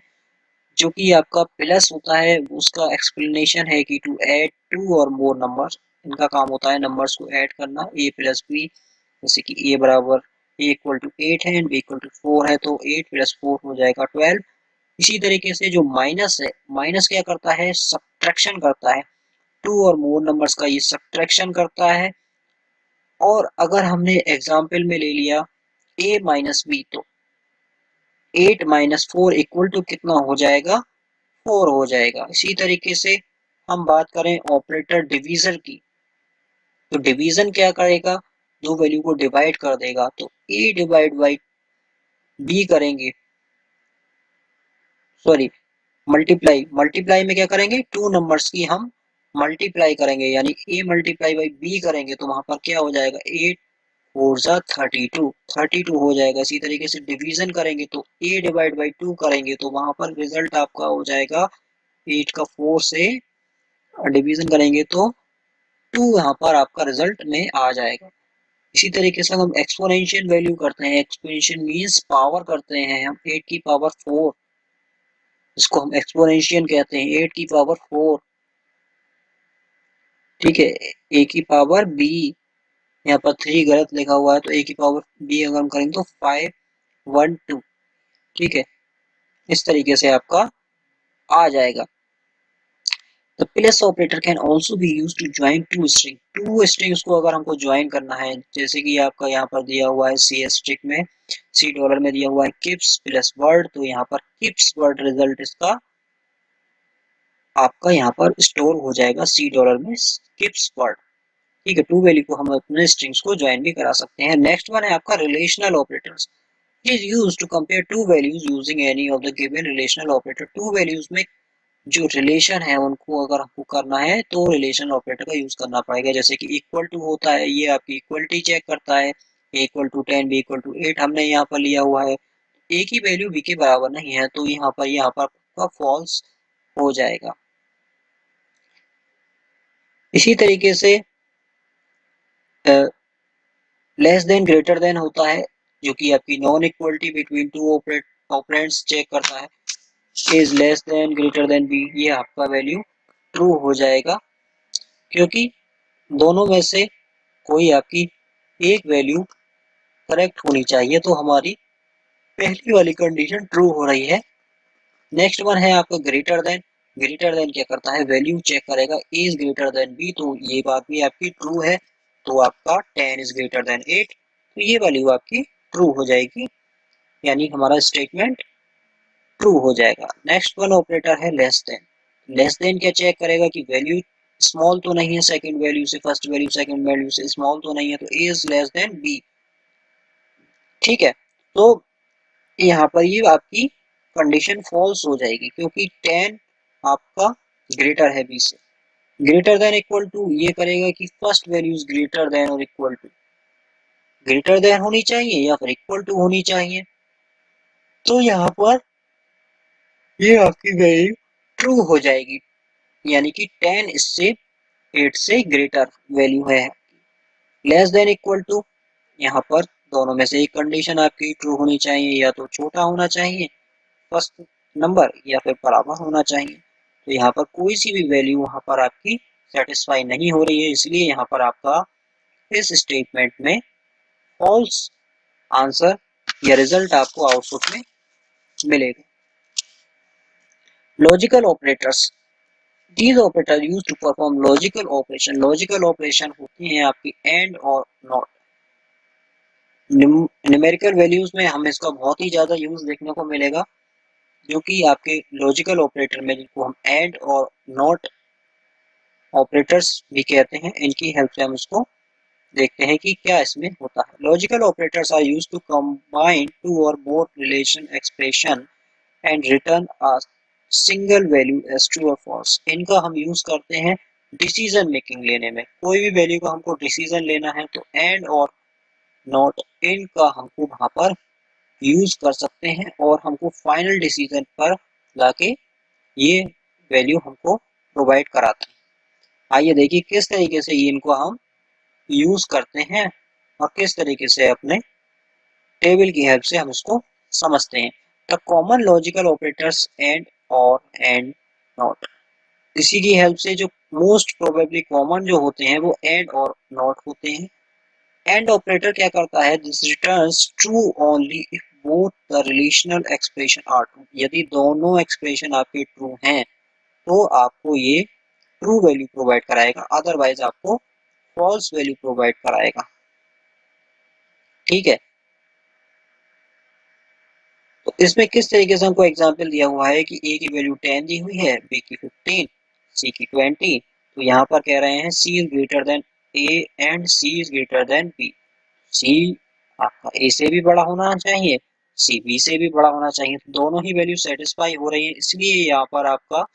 जो कि आपका प्लस होता है उसका एक्सप्लेनेशन है कि to add to or more numbers. इनका काम होता है नंबर्स को ऐड करना। ए प्लस बी, जैसे कि ए बराबर ए इक्वल टू 8 है एंड बी इक्वल टू 4 है, तो 8 प्लस 4 हो जाएगा 12। इसी तरीके से जो माइनस है, माइनस क्या करता है, सब्ट्रैक्शन करता है। टू और मोर नंबर्स का ये सब्ट्रैक्शन करता है। और अगर हमने एग्जाम्पल में ले लिया a माइनस बी, तो 8 माइनस 4 इक्वल टू कितना हो जाएगा, 4 हो जाएगा। इसी तरीके से हम बात करें ऑपरेटर डिवीजन की, तो डिवीजन क्या करेगा, दो वैल्यू को डिवाइड कर देगा। तो a डिवाइड बाई b करेंगे, सॉरी मल्टीप्लाई, मल्टीप्लाई में क्या करेंगे, टू नंबर्स की हम मल्टीप्लाई करेंगे, यानी a मल्टीप्लाई बाई b करेंगे तो वहां पर क्या हो जाएगा, 8 फोर जा 32, 32 हो जाएगा। इसी तरीके से डिवीजन करेंगे तो a डिवाइड बाई 2 करेंगे तो वहां पर रिजल्ट आपका हो जाएगा 8 का 4 से डिवीजन करेंगे तो 2 यहाँ पर आपका रिजल्ट में आ जाएगा। इसी तरीके से हम एक्सपोनेंशियल वैल्यू करते हैं। एक्सपोनेंशियल मींस पावर करते हैं हम 8 की पावर 4, इसको हम एक्सपोनेंशियल कहते हैं। 8 की पावर 4, ठीक है। a की पावर b, यहाँ पर 3 गलत लिखा हुआ है तो a की पावर b अगर हम करेंगे तो 512, ठीक है। इस तरीके से आपका आ जाएगा। The plus operator can also be used to join two string। Two strings को अगर हमको ज्वाइन करना है, जैसे कि आपका यहाँ पर दिया हुआ है सी स्ट्रिंग में, सी डॉलर में दिया हुआ है किप्स प्लस वर्ड, तो यहाँ पर किप्स वर्ड रिजल्ट इसका आपका यहाँ पर स्टोर हो जाएगा सी डॉलर में किप्स वर्ड, ठीक है। टू वैल्यू को हम अपने स्ट्रिंग्स को ज्वाइन भी करा सकते हैं। नेक्स्ट वन है आपका relational operators. Is used to compare two values using any of the given relational operator. Two values में जो रिलेशन है उनको अगर हमको करना है तो रिलेशन ऑपरेटर का यूज करना पड़ेगा। जैसे कि इक्वल टू होता है, ये आपकी इक्वलिटी चेक करता है, A equal to 10 B equal to 8 हमने यहाँ पर लिया हुआ है। ए की वैल्यू बी के बराबर नहीं है तो यहाँ पर आपका फॉल्स हो जाएगा। इसी तरीके से लेस देन ग्रेटर देन होता है, जो कि आपकी non equality between two operands check करता है। Is less than greater than B, ये आपका वैल्यू ट्रू हो जाएगा, क्योंकि दोनों में से कोई आपकी एक वैल्यू करेक्ट होनी चाहिए, तो हमारी पहली वाली कंडीशन ट्रू हो रही है। नेक्स्ट वन है आपका ग्रेटर देन। ग्रेटर देन क्या करता है, वैल्यू चेक करेगा, इज ग्रेटर देन बी, तो ये बात भी आपकी ट्रू है, तो आपका 10 इज ग्रेटर देन 8, तो ये वैल्यू आपकी ट्रू हो जाएगी, यानी हमारा स्टेटमेंट ट्रू हो जाएगा। नेक्स्ट वन ऑपरेटर है लेस देन। लेस देन क्या चेक करेगा कि वैल्यू स्मॉल तो नहीं है सेकंड वैल्यू से, फर्स्ट वैल्यू सेकंड वैल्यू से स्मॉल तो नहीं है, तो इज लेस देन बी। ठीक है, तो यहाँ पर ये आपकी कंडीशन फॉल्स हो जाएगी, क्योंकि 10 आपका ग्रेटर है बी से। ग्रेटर देन इक्वल टू ये करेगा कि first value is greater then और इक्वल टू, ग्रेटर देन होनी चाहिए या फिर इक्वल टू होनी चाहिए, तो यहाँ पर ये आपकी वैल्यू ट्रू हो जाएगी, यानी कि 10 इससे 8 से ग्रेटर वैल्यू है। लेस देन इक्वल टू, यहाँ पर दोनों में से एक कंडीशन आपकी ट्रू होनी चाहिए, या तो छोटा होना चाहिए फर्स्ट नंबर या फिर बराबर होना चाहिए, तो यहाँ पर कोई सी भी वैल्यू वहां पर आपकी सेटिस्फाई नहीं हो रही है, इसलिए यहाँ पर आपका इस स्टेटमेंट में फॉल्स आंसर या रिजल्ट आपको आउटपुट में मिलेगा। Logical operators, these operators used to perform logical operation। logical operation होती हैं आपकी एंड और नॉट। न्यूमेरिकल वैल्यूज में हमें इसका बहुत ही ज्यादा यूज देखने को मिलेगा, जो कि आपके लॉजिकल ऑपरेटर में, जिनको हम एंड और नॉट ऑपरेटर्स भी कहते हैं, इनकी हेल्प से हम इसको देखते हैं कि क्या इसमें होता है। Logical operators are used to combine two or more relation expression and return a single value as true or false. इनका हम यूज करते हैं डिसीजन मेकिंग लेने में। कोई भी वैल्यू का हमको डिसीजन लेना है तो एंड और नॉट इनका हमको वहां पर यूज कर सकते हैं, और हमको फाइनल डिसीजन पर लाके ये वैल्यू हमको प्रोवाइड कराते हैं। आइए देखिए किस तरीके से इनको हम यूज करते हैं और किस तरीके से अपने टेबल की हेल्प से हम इसको समझते हैं। The common logical operators and और एंड नॉट, इसी की हेल्प से जो मोस्ट प्रोबेबली कॉमन जो होते हैं वो एंड और नॉट होते हैं। एंड ऑपरेटर क्या करता है, this returns true only if both the relational expression are true. यदि दोनों एक्सप्रेशन आपके ट्रू हैं तो आपको ये ट्रू वैल्यू प्रोवाइड कराएगा, अदरवाइज आपको फॉल्स वैल्यू प्रोवाइड कराएगा। ठीक है, तो इसमें किस तरीके से हमको एग्जांपल दिया हुआ है कि ए की वैल्यू 10 दी हुई है, बी की 15, सी की 20, तो यहाँ पर कह रहे हैं C is greater than A and C is greater than B. C आपका ए से भी बड़ा होना चाहिए, सी बी से भी बड़ा होना चाहिए, तो दोनों ही वैल्यू सेटिस्फाई हो रही है, इसलिए यहाँ पर आपका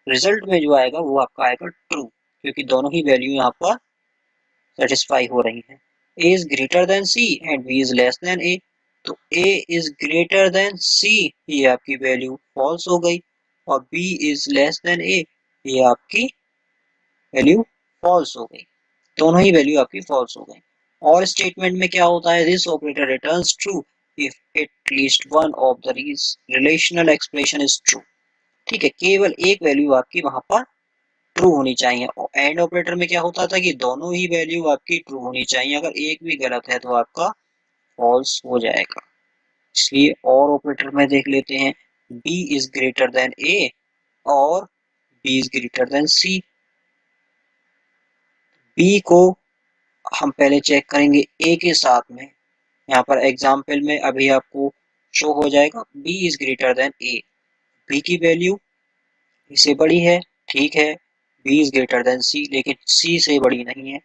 रिजल्ट में जो आएगा वो आपका आएगा ट्रू, क्योंकि दोनों ही वैल्यू यहाँ पर सेटिस्फाई हो रही है। A is greater than C and B is less than A, तो A is greater than C, ये आपकी वैल्यू फॉल्स हो गई, और B is less than A, ये आपकी वैल्यू फॉल्स हो गई। दोनों ही वैल्यू आपकी फॉल्स हो गई। और स्टेटमेंट में क्या होता है, this operator returns true if at least one of the relational expression is true. ठीक है, केवल एक वैल्यू आपकी वहां पर ट्रू होनी चाहिए। और एंड ऑपरेटर में क्या होता था कि दोनों ही वैल्यू आपकी ट्रू होनी चाहिए, अगर एक भी गलत है तो आपका फॉल्स हो जाएगा। इसलिए और ऑपरेटर में देख लेते हैं, B is greater than A और B is greater than C. B को हम पहले चेक करेंगे ए के साथ में, यहाँ पर एग्जाम्पल में अभी आपको शो हो जाएगा, B is greater than A, B की वैल्यू इससे बड़ी है, ठीक है, B is greater than C, लेकिन सी से बड़ी नहीं है,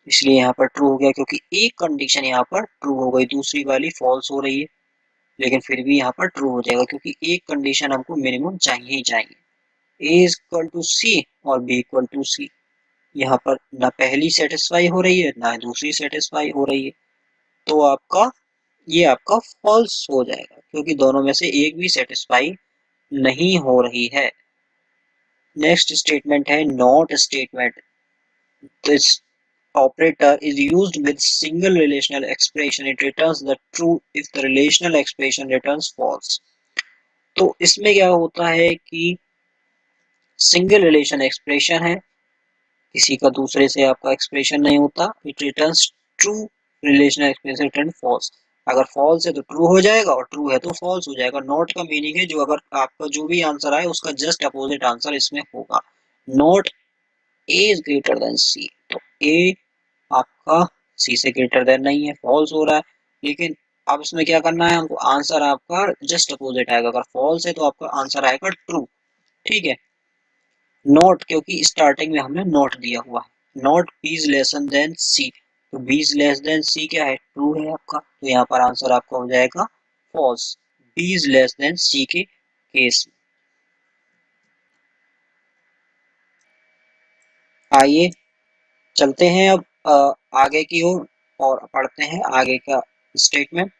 इसलिए यहाँ पर ट्रू हो गया, क्योंकि एक कंडीशन यहाँ पर ट्रू हो गई, दूसरी वाली फॉल्स हो रही है, लेकिन फिर भी यहाँ पर ट्रू हो जाएगा, क्योंकि एक कंडीशन हमको मिनिमम चाहिए ही चाहिए। ए इज इक्वल टू सी और बी इक्वल टू सी, यहाँ पर ना पहली सेटिस्फाई हो रही है ना दूसरी सेटिस्फाई हो रही है, तो आपका ये आपका फॉल्स हो जाएगा, क्योंकि दोनों में से एक भी सेटिस्फाई नहीं हो रही है। नेक्स्ट स्टेटमेंट है not statement. This operator is used with single relational expression. It returns the true if the relational expression returns false. तो इसमें क्या होता है कि सिंगल रिलेशन एक्सप्रेशन है, किसी का दूसरे से आपका एक्सप्रेशन नहीं होता, it returns true, relational expression return false. अगर फॉल्स है तो ट्रू हो जाएगा और ट्रू है तो फॉल्स हो जाएगा। नॉट का मीनिंग है जो अगर आपका जो भी आंसर आए उसका जस्ट अपोजिट आंसर इसमें होगा। Not A is greater than C, तो ए आपका सी से ग्रेटर देन नहीं है, फॉल्स हो रहा है। लेकिन अब इसमें क्या करना है हमको, आंसर आपका जस्ट अपोजिट आएगा। अगर फॉल्स है तो आपका आंसर आएगा ट्रू। ठीक है, नॉट क्योंकि स्टार्टिंग में हमने नॉट दिया हुआ है, not B is lesson than C, तो B is less than C क्या है, ट्रू है आपका, तो यहाँ पर आंसर आपका हो जाएगा false, B is less than C के केस में। आइए चलते हैं अब आगे की ओर और पढ़ते हैं आगे का स्टेटमेंट।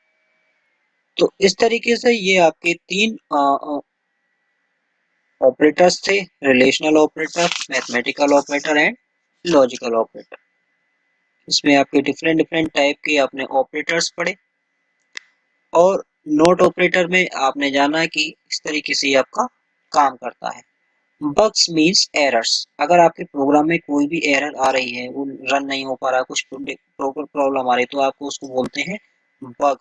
तो इस तरीके से ये आपके तीन ऑपरेटर्स थे, relational operator, mathematical operator and logical operator. इसमें आपके डिफरेंट डिफरेंट टाइप के आपने ऑपरेटर्स पढ़े, और नोट ऑपरेटर में आपने जाना कि इस तरीके से आपका काम करता है। बग्स मींस एरर्स, अगर आपके प्रोग्राम में कोई भी एरर आ रही है, वो रन नहीं हो पा रहा, कुछ प्रॉब्लम आ रही है, तो आपको उसको बोलते हैं बग।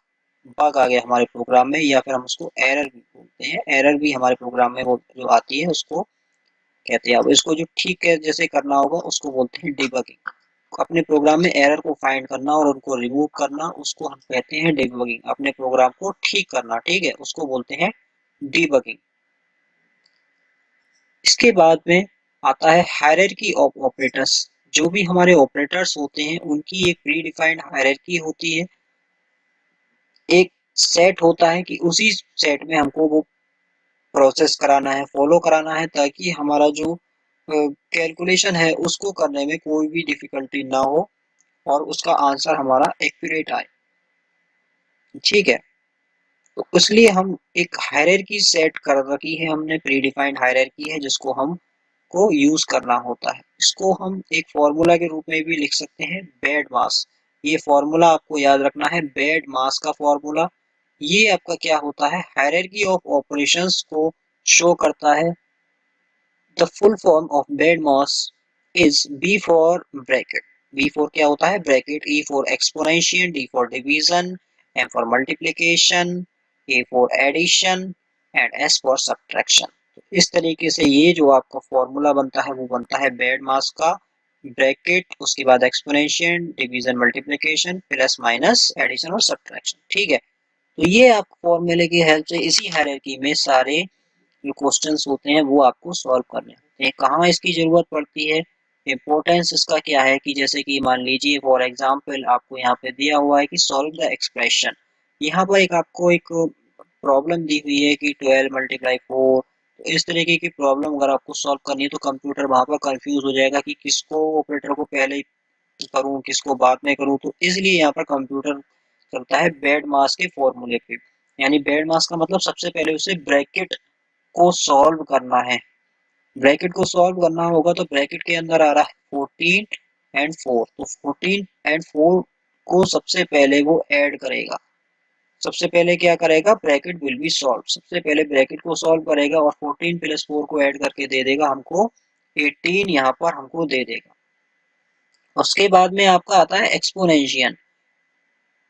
बग आ गया हमारे प्रोग्राम में, या फिर हम उसको एरर भी बोलते हैं। एरर भी हमारे प्रोग्राम में वो जो आती है उसको कहते हैं। अब इसको जो ठीक है जैसे करना होगा उसको बोलते हैं डिबगिंग। अपने प्रोग्राम में एरर को फाइंड करना और उनको रिमूव करना, उसको हम कहते हैं डिबगिंग। अपने प्रोग्राम को ठीक करना, ठीक है, उसको बोलते हैं डिबगिंग। इसके बाद में आता है हायरार्की ऑफ ऑपरेटर्स। जो भी हमारे ऑपरेटर्स होते हैं उनकी एक प्री डिफाइंड हायरार्की होती है, एक सेट होता है कि उसी सेट में हमको वो प्रोसेस कराना है, फॉलो कराना है, ताकि हमारा जो कैलकुलेशन है उसको करने में कोई भी डिफिकल्टी ना हो और उसका आंसर हमारा एक्यूरेट आए। ठीक है, तो इसलिए हम एक हायरार्की सेट कर रखी है हमने, प्री डिफाइंड हायरार्की है जिसको हम को यूज करना होता है। इसको हम एक फॉर्मूला के रूप में भी लिख सकते हैं, बेड मास। ये फॉर्मूला आपको याद रखना है, बेड मास का फॉर्मूला। ये आपका क्या होता है, हायरार्की ऑफ ऑपरेशंस को शो करता है। The full form of BEDMAS is B for bracket, B for क्या होता है bracket, E for exponential, D for division, M for multiplication, A for addition and S for subtraction. तो इस तरीके से ये जो आपका फॉर्मूला बनता है वो बनता है बेड मास का, ब्रैकेट उसके बाद exponential, division, multiplication, plus minus, addition और सब्ट्रैक्शन। ठीक है, तो ये आप फॉर्मूले की हेल्प से इसी हायरार्की में सारे जो क्वेश्चंस होते हैं वो आपको सॉल्व करने होते हैं। कहाँ इसकी जरूरत पड़ती है, इम्पोर्टेंस इसका क्या है कि जैसे कि मान लीजिए फॉर एग्जांपल आपको यहाँ पे दिया हुआ है कि सॉल्व द एक्सप्रेशन। यहाँ पर एक आपको एक प्रॉब्लम दी हुई है कि 12 मल्टीप्लाई 4। तो इस तरीके की प्रॉब्लम अगर आपको सॉल्व करनी है तो कंप्यूटर वहां पर कंफ्यूज हो जाएगा कि किसको ऑपरेटर को पहले करूँ किसको बाद में करूँ। तो इसलिए यहाँ पर कंप्यूटर चलता है बेड मास के फॉर्मूले पे। यानी बेड मास का मतलब सबसे पहले उसे ब्रैकेट को सॉल्व करना है। ब्रैकेट को सॉल्व करना होगा तो ब्रैकेट के अंदर आ रहा है 14 एंड 4, तो 14 एंड 4 को सबसे पहले वो ऐड करेगा। सबसे पहले क्या करेगा, ब्रैकेट विल बी सॉल्व, सबसे पहले ब्रैकेट को सॉल्व करेगा और 14 प्लस 4 को ऐड करके दे देगा हमको 18, यहाँ पर हमको दे देगा। उसके बाद में आपका आता है एक्सपोनेंशियल।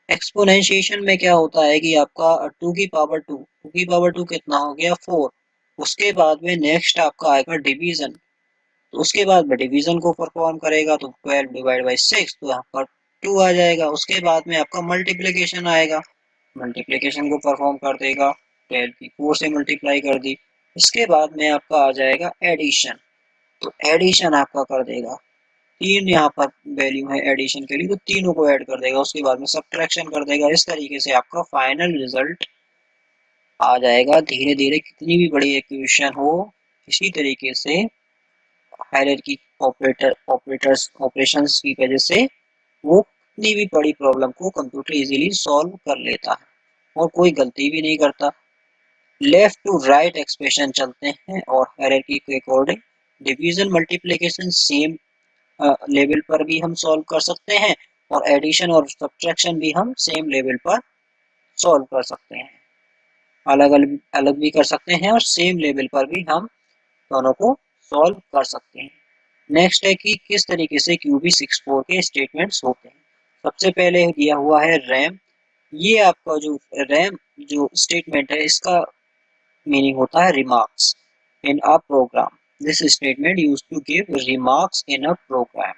एक्सपोनेंशिएशन में क्या होता है कि आपका 2 की पावर 2, 2 की पावर 2 कितना हो गया 4। उसके बाद में नेक्स्ट आपका आएगा डिवीजन, तो उसके बाद में डिवीजन को परफॉर्म करेगा तो 12 डिवाइड बाई 6, तो यहाँ पर 2 आ जाएगा। उसके बाद में आपका मल्टीप्लिकेशन आएगा, मल्टीप्लिकेशन को परफॉर्म कर देगा, 12 की 4 से मल्टीप्लाई कर दी। इसके बाद में आपका आ जाएगा एडिशन, तो एडिशन आपका कर देगा, तीन यहाँ पर वैल्यू है एडिशन के लिए तो तीनों को ऐड कर देगा। उसके बाद में सब्ट्रैक्शन कर देगा। इस तरीके से आपका फाइनल रिजल्ट आ जाएगा। धीरे धीरे कितनी भी बड़ी इक्वेशन हो, इसी तरीके से हायरार्की ऑपरेटर्स ऑपरेशंस की वजह से वो कितनी भी बड़ी प्रॉब्लम को कंप्यूटर इजीली सॉल्व कर लेता है और कोई गलती भी नहीं करता। लेफ्ट टू राइट एक्सप्रेशन चलते हैं और हायरार्की के according division multiplication same level पर भी हम सॉल्व कर सकते हैं और एडिशन और सब्ट्रैक्शन भी हम सेम लेवल पर सॉल्व कर सकते हैं। अलग अलग अलग भी कर सकते हैं और सेम लेवल पर भी हम दोनों को सॉल्व कर सकते हैं। नेक्स्ट है कि किस तरीके से QB64 के स्टेटमेंट्स होते हैं। सबसे पहले दिया हुआ है रैम। ये आपका जो रैम जो स्टेटमेंट है इसका मीनिंग होता है remarks in a program. This statement used to give remarks in a program.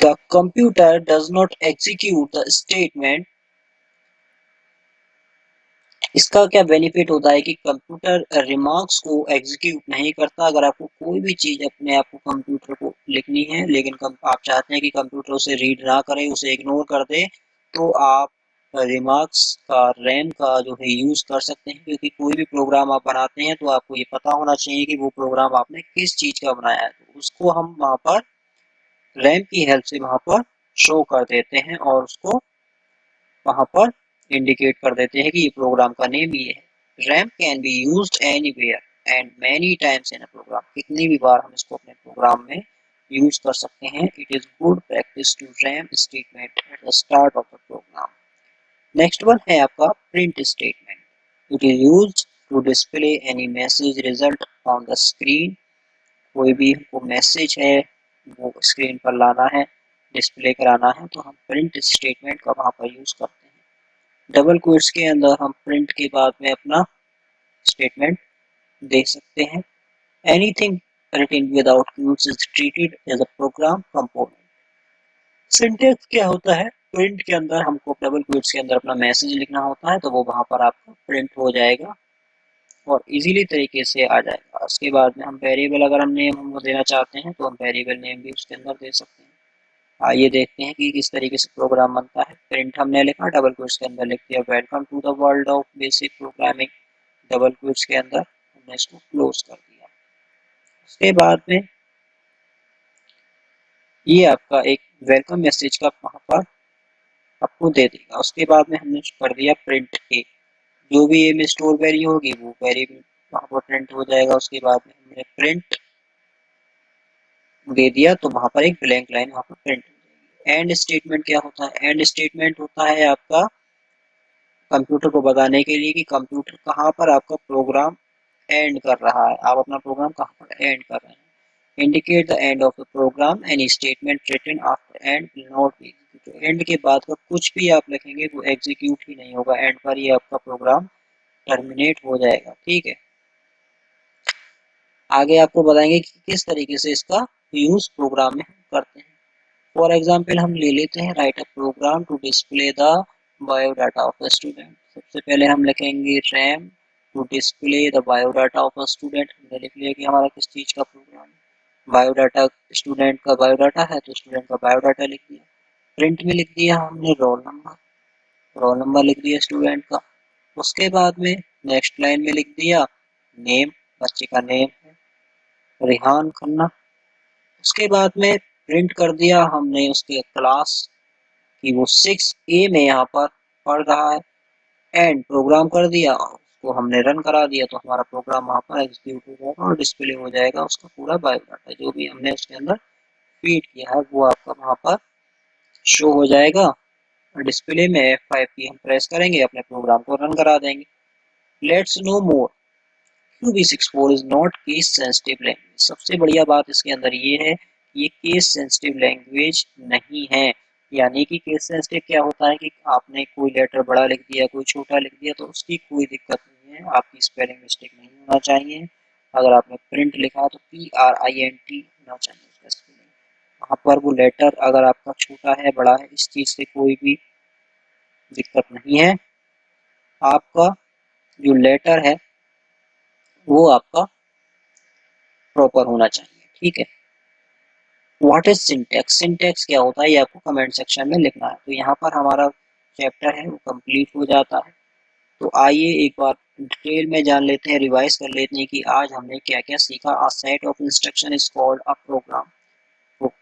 The computer does not execute the statement। इसका क्या बेनिफिट होता है कि कंप्यूटर रिमार्क्स को एग्जीक्यूट नहीं करता। अगर आपको कोई भी चीज अपने आप को कंप्यूटर को लिखनी है लेकिन आप चाहते हैं कि कंप्यूटर उसे रीड ना करे, उसे इग्नोर कर दे, तो आप रिमार्क्स का रैम का जो है यूज कर सकते हैं। क्योंकि कोई भी प्रोग्राम आप बनाते हैं तो आपको ये पता होना चाहिए कि वो प्रोग्राम आपने किस चीज का बनाया है, तो उसको हम वहाँ पर रैम की हेल्प से वहाँ पर शो कर देते हैं और उसको वहाँ पर इंडिकेट कर देते हैं कि ये प्रोग्राम का नेम ये है। REM can be used anywhere and many times in a program. कितनी भी बार हम इसको अपने प्रोग्राम में यूज कर सकते हैं। It is good practice to REM statement at the start of the program. Next one है आपका print statement. It is used to display any message result on the screen. कोई भी हमको मैसेज है वो स्क्रीन पर लाना है, डिस्प्ले कराना है, तो हम प्रिंट स्टेटमेंट का वहाँ पर यूज करते हैं। डबल कोट्स के अंदर हम प्रिंट के बाद में अपना स्टेटमेंट दे सकते हैं। Anything written without quotes is treated as a program component. Syntax क्या होता है? प्रिंट के अंदर हमको डबल कोट्स के अंदर अपना मैसेज लिखना होता है तो वो वहां पर आपका प्रिंट हो जाएगा और इजीली तरीके से आ जाएगा। उसके बाद में हम वेरिएबल अगर हम नेम हम देना चाहते हैं तो हम वेरिएबल नेम भी उसके अंदर दे सकते हैं। आइए देखते हैं कि किस तरीके से प्रोग्राम बनता है। प्रिंट हमने लिखा, डबल कोट्स के अंदर लिख दिया welcome to the world of BASIC programming. Double quotes के अंदर हमने इसको क्लोज कर दिया। उसके बाद में ये आपका एक वेलकम मैसेज का वहाँ पर आपको दे देगा। उसके बाद में हमने कर दिया प्रिंट ए। जो भी ए में स्टोर वैल्यू होगी वो वेरिएबल वहाँ पर प्रिंट हो जाएगा। उसके बाद में हमने प्रिंट दे दिया तो वहाँ पर एक ब्लैंक लाइन वहाँ पर प्रिंट हो जाएगी। एंड स्टेटमेंट क्या होता है? एंड स्टेटमेंट होता है आपका कंप्यूटर को बताने के लिए कि कंप्यूटर कहाँ पर आपका प्रोग्राम एंड कर रहा है, आप अपना प्रोग्राम कहाँ पर एंड कर रहे हैं। Indicate the end of the program. Any statement written after end will not be executed. End के बाद का कुछ भी आप लिखेंगे वो एग्जीक्यूट ही नहीं होगा, एंड पर ही आपका प्रोग्राम टर्मिनेट हो जाएगा। ठीक है, आगे आपको बताएंगे कि किस तरीके से इसका यूज प्रोग्राम में करते हैं। फॉर एग्जाम्पल हम ले लेते हैं write a program to display the biodata of a student. सबसे पहले हम लिखेंगे REM to display the biodata of a student. हमने लिख लिया कि हमारा किस चीज का प्रोग्राम है। बायोडाटा स्टूडेंट का बायोडाटा है तो स्टूडेंट का बायोडाटा लिख दिया। प्रिंट में लिख दिया हमने रोल नंबर, रोल नंबर लिख दिया स्टूडेंट का। उसके बाद में नेक्स्ट लाइन में लिख दिया नेम, बच्चे का नेम है रिहान खन्ना। उसके बाद में प्रिंट कर दिया हमने उसके क्लास कि वो 6A में यहाँ पर पढ़ रहा है। एंड प्रोग्राम कर दिया, उसको हमने रन करा दिया तो हमारा प्रोग्राम वहाँ पर एग्जीक्यूट हो जाएगा और डिस्प्ले हो जाएगा उसका पूरा बायोडाटा। जो भी हमने उसके अंदर फीड किया है वो आपका वहाँ पर शो हो जाएगा। और डिस्प्ले में F5 की हम प्रेस करेंगे, अपने प्रोग्राम को रन करा देंगे। Let's no more. QB64 is not case sensitive language. सबसे बढ़िया बात इसके अंदर ये है कि ये केस सेंसिटिव लैंग्वेज नहीं है। यानी कि केस सेंसिटिव क्या होता है कि आपने कोई लेटर बड़ा लिख दिया, कोई छोटा लिख दिया तो उसकी कोई दिक्कत नहीं है, आपकी स्पेलिंग मिस्टेक नहीं होना चाहिए। अगर आपने प्रिंट लिखा तो PRINT होना चाहिए उसका स्पेलिंग। वहाँ पर वो लेटर अगर आपका छोटा है बड़ा है इस चीज से कोई भी दिक्कत नहीं है। आपका जो लेटर है वो आपका प्रॉपर होना चाहिए। ठीक है, व्हाट इज सिंटेक्स? सिंटेक्स क्या होता है ये आपको कमेंट सेक्शन में लिखना है। तो यहाँ पर हमारा चैप्टर है वो कंप्लीट हो जाता है। तो आइए एक बार डिटेल में जान लेते हैं, रिवाइज कर लेते हैं कि आज हमने क्या क्या सीखा। A set of instruction is called a program. तो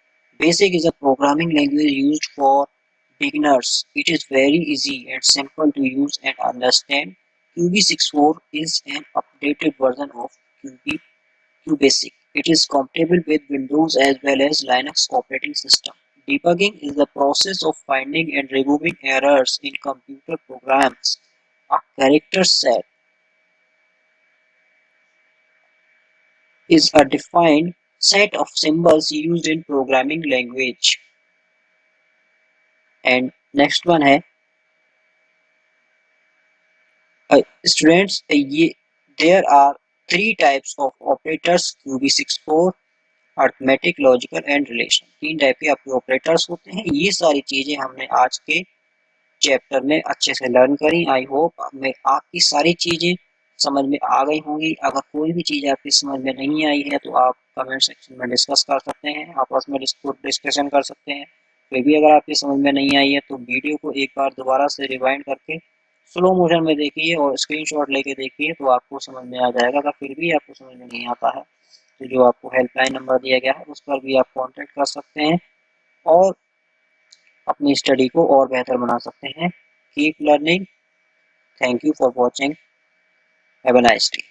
BASIC is a programming language used for beginners, it is very easy and simple to use and understand. QB64 is an updated version of QBasic. It is compatible with Windows as well as Linux operating system. Debugging is the process of finding and removing errors in computer programs. A character set is a defined set of symbols used in programming language. And next one है students, there are three types of operators QB64, arithmetic, logical and relation. तीन type के आपके operators होते हैं। ये सारी चीजें हमने आज के चैप्टर में अच्छे से लर्न करी। आई होप में आपकी सारी चीजें समझ में आ गई होंगी। अगर कोई भी चीज आपकी समझ में नहीं आई है तो आप कमेंट सेक्शन में डिस्कस कर सकते हैं, आपस में डिस्कशन कर सकते हैं। कोई भी अगर आपकी समझ में नहीं आई है तो वीडियो को एक बार दोबारा से रिवाइंड करके स्लो मोशन में देखिए और स्क्रीनशॉट लेके देखिए तो आपको समझ में आ जाएगा। अगर फिर भी आपको समझ में नहीं आता है तो जो आपको हेल्पलाइन नंबर दिया गया है उस पर भी आप कांटेक्ट कर सकते हैं और अपनी स्टडी को और बेहतर बना सकते हैं। Keep learning. Thank you for watching. Have a nice day.